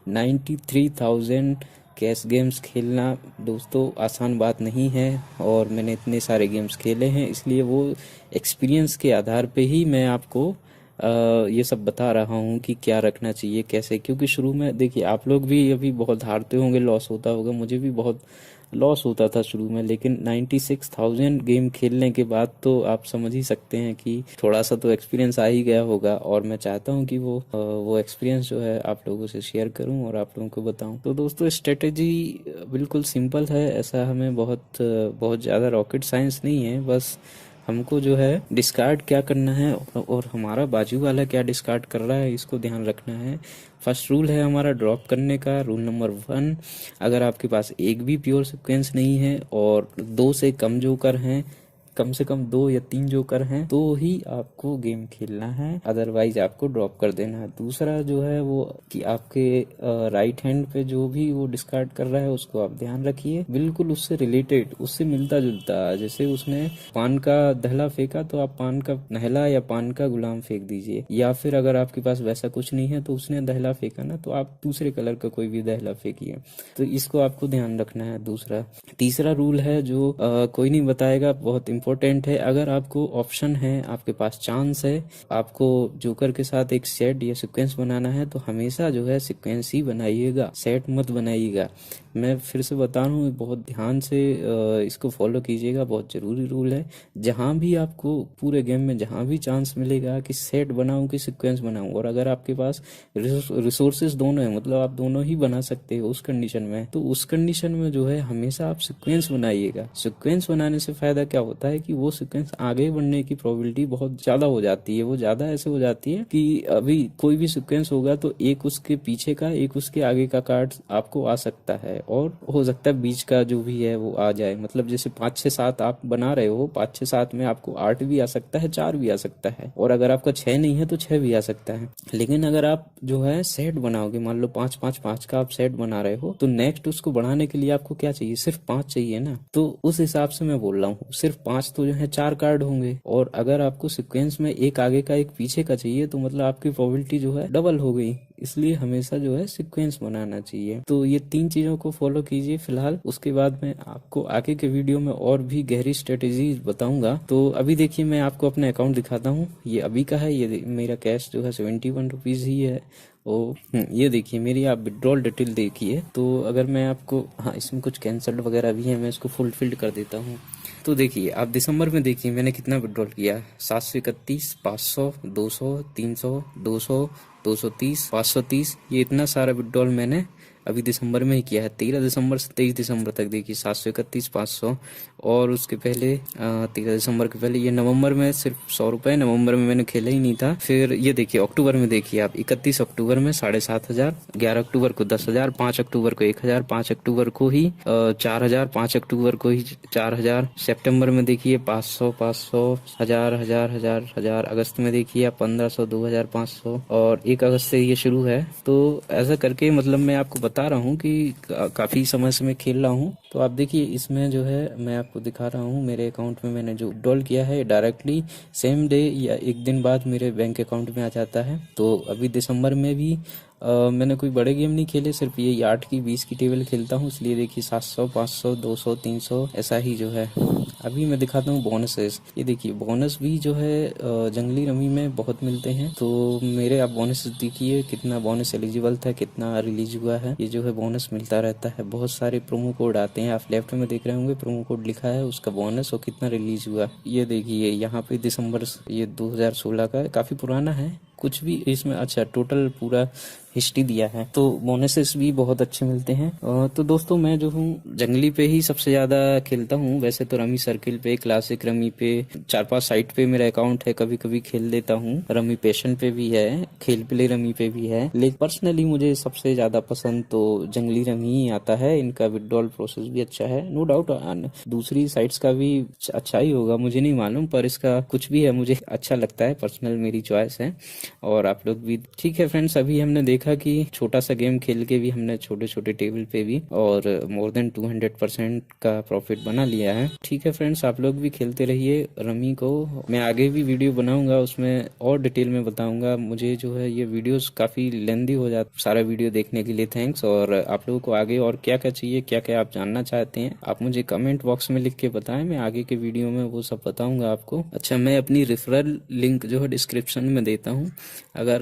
93,000 कैश गेम्स खेलना दोस्तों आसान बात नहीं है, और मैंने इतने सारे गेम्स खेले हैं, इसलिए वो एक्सपीरियंस के आधार पे ही मैं आपको ये सब बता रहा हूँ कि क्या रखना चाहिए कैसे। क्योंकि शुरू में देखिए आप लोग भी अभी बहुत हारते होंगे, लॉस होता होगा, मुझे भी बहुत लॉस होता था शुरू में, लेकिन 96,000 गेम खेलने के बाद तो आप समझ ही सकते हैं कि थोड़ा सा तो एक्सपीरियंस आ ही गया होगा। और मैं चाहता हूँ कि वो एक्सपीरियंस जो है आप लोगों से शेयर करूँ और आप लोगों को बताऊँ। तो दोस्तों स्ट्रेटेजी बिल्कुल सिंपल है, ऐसा हमें बहुत बहुत ज़्यादा रॉकेट साइंस नहीं है। बस हमको जो है डिस्कार्ड क्या करना है और हमारा बाजू वाला क्या डिस्कार्ड कर रहा है इसको ध्यान रखना है। फर्स्ट रूल है हमारा ड्रॉप करने का, रूल नंबर 1। अगर आपके पास एक भी प्योर सीक्वेंस नहीं है और 2 से कम जोकर हैं, कम से कम 2 या 3 जोकर हैं, तो ही आपको गेम खेलना है, अदरवाइज आपको ड्रॉप कर देना है। दूसरा जो है वो कि आपके राइट हैंड पे जो भी वो डिस्कार्ड कर रहा है उसको आप ध्यान रखिए, बिल्कुल उससे रिलेटेड, उससे मिलता जुलता। जैसे उसने पान का दहला फेंका तो आप पान का नहला या पान का गुलाम फेंक दीजिए, या फिर अगर आपके पास वैसा कुछ नहीं है तो उसने दहला फेंका ना, तो आप दूसरे कलर का कोई भी दहला फेंकिए। तो इसको आपको ध्यान रखना है। दूसरा तीसरा रूल है जो कोई नहीं बताएगा, बहुत इंपॉर्टेंट है। अगर आपको ऑप्शन है, आपके पास चांस है, आपको जोकर के साथ एक सेट या सीक्वेंस बनाना है, तो हमेशा जो है सीक्वेंस ही बनाइएगा, सेट मत बनाइएगा। मैं फिर से बता रहा हूँ, बहुत ध्यान से इसको फॉलो कीजिएगा, बहुत ज़रूरी रूल है। जहाँ भी आपको पूरे गेम में जहाँ भी चांस मिलेगा कि सेट बनाऊं कि सीक्वेंस बनाऊं, और अगर आपके पास रिसोर्सेज दोनों है, मतलब आप दोनों ही बना सकते हो उस कंडीशन में, तो उस कंडीशन में जो है हमेशा आप सीक्वेंस बनाइएगा। सीक्वेंस बनाने से फायदा क्या होता है कि वो सीक्वेंस आगे बढ़ने की प्रोबेबिलिटी बहुत ज़्यादा हो जाती है। वो ज़्यादा ऐसे हो जाती है कि अभी कोई भी सीक्वेंस होगा तो एक उसके पीछे का एक उसके आगे का कार्ड आपको आ सकता है, और हो सकता है बीच का जो भी है वो आ जाए। मतलब जैसे 5 6 7 आप बना रहे हो, 5 6 7 में आपको 8 भी आ सकता है, 4 भी आ सकता है, और अगर आपका 6 नहीं है तो 6 भी आ सकता है। लेकिन अगर आप जो है सेट बनाओगे, मान लो 5 5 5 का आप सेट बना रहे हो, तो नेक्स्ट उसको बढ़ाने के लिए आपको क्या चाहिए, सिर्फ 5 चाहिए ना। तो उस हिसाब से मैं बोल रहा हूँ, सिर्फ 5 तो जो है 4 कार्ड होंगे, और अगर आपको सीक्वेंस में एक आगे का एक पीछे का चाहिए, तो मतलब आपकी प्रोबेबिलिटी जो है डबल हो गई। इसलिए हमेशा जो है सीक्वेंस बनाना चाहिए। तो ये 3 चीजों को फॉलो कीजिए फिलहाल, उसके बाद मैं आपको आगे के वीडियो में और भी गहरी स्ट्रेटेजी बताऊंगा। तो अभी देखिए मैं आपको अपना अकाउंट दिखाता हूँ, ये अभी का है। ये मेरा कैश जो है 71 रुपीज ही है। ओ ये देखिए मेरी आप विड्रॉल डिटेल देखिए। तो अगर मैं आपको, हाँ इसमें कुछ कैंसल्ड वगैरह भी है, मैं इसको फुलफिल्ड कर देता हूँ। तो देखिए आप दिसंबर में देखिए मैंने कितना विड्रॉल किया, 731, 500, 200, 300, 200, 230, 530, ये इतना सारा विड्रॉल मैंने अभी दिसंबर में ही किया है। 13 दिसंबर से 23 दिसंबर तक देखिए 731, 500, और उसके पहले 13 दिसंबर के पहले ये नवंबर में सिर्फ 100 रुपए, नवंबर में मैंने खेला ही नहीं था। फिर ये देखिए अक्टूबर में देखिए आप, 31 अक्टूबर में 7,500, 11 अक्टूबर को 10,000, 5 अक्टूबर को 1,000, 5 अक्टूबर को ही 4,000, 5 अक्टूबर को ही 4,000, सितंबर में देखिए 500, 500, 1,000, 1,000, 1,000, 1,000, अगस्त में देखिए आप 1,500, 2,000, 500, और 1 अगस्त से ये शुरू है। तो ऐसा करके मतलब मैं आपको बता रहा हूँ कि काफी समय से मैं खेल रहा हूँ। तो आप देखिए इसमें जो है मैं आपको दिखा रहा हूँ, मेरे अकाउंट में मैंने जो विड्रॉल किया है डायरेक्टली सेम डे या एक दिन बाद मेरे बैंक अकाउंट में आ जाता है। तो अभी दिसंबर में भी मैंने कोई बड़े गेम नहीं खेले, सिर्फ ये 8 की 20 की टेबल खेलता हूँ, इसलिए देखिए 700, 500, 200, 300 ऐसा ही जो है। अभी मैं दिखाता हूँ बोनसेस। ये देखिए बोनस भी जो है जंगली रमी में बहुत मिलते हैं। तो मेरे आप बोनस देखिए कितना बोनस एलिजिबल था, कितना रिलीज हुआ है, ये जो है बोनस मिलता रहता है। बहुत सारे प्रोमो कोड आते हैं, आप लेफ्ट में देख रहे होंगे प्रोमो कोड लिखा है, उसका बोनस और कितना रिलीज हुआ। ये देखिए यहाँ पे दिसंबर ये 2016 का काफी पुराना है, कुछ भी इसमें, अच्छा टोटल पूरा हिस्ट्री दिया है, तो बोनसेस भी बहुत अच्छे मिलते हैं। तो दोस्तों मैं जो हूँ जंगली पे ही सबसे ज्यादा खेलता हूँ। वैसे तो रमी सर्किल पे, क्लासिक रमी पे, 4-5 साइट पे मेरा अकाउंट है, कभी कभी खेल लेता हूँ। रमी पैशन पे भी है, खेल प्ले रमी पे भी है, लेकिन पर्सनली मुझे सबसे ज्यादा पसंद तो जंगली रमी ही आता है। इनका विड्रॉल प्रोसेस भी अच्छा है, नो डाउट दूसरी साइट्स का भी अच्छा ही होगा, मुझे नहीं मालूम, पर इसका कुछ भी है मुझे अच्छा लगता है, पर्सनल मेरी चॉइस है। और आप लोग भी ठीक है फ्रेंड्स। अभी हमने देखा कि छोटा सा गेम खेल के भी हमने छोटे छोटे टेबल पे भी और मोर देन 200% का प्रॉफिट बना लिया है। ठीक है फ्रेंड्स, आप लोग भी खेलते रहिए रमी को। मैं आगे भी वीडियो बनाऊंगा, उसमें और डिटेल में बताऊंगा। मुझे जो है ये वीडियोस काफी लेंदी हो जाता, सारा वीडियो देखने के लिए थैंक्स। और आप लोगों को आगे और क्या क्या चाहिए, क्या क्या आप जानना चाहते हैं, आप मुझे कमेंट बॉक्स में लिख के बताएं, मैं आगे के वीडियो में वो सब बताऊंगा आपको। अच्छा, मैं अपनी रेफरल लिंक जो है डिस्क्रिप्शन में देता हूँ। अगर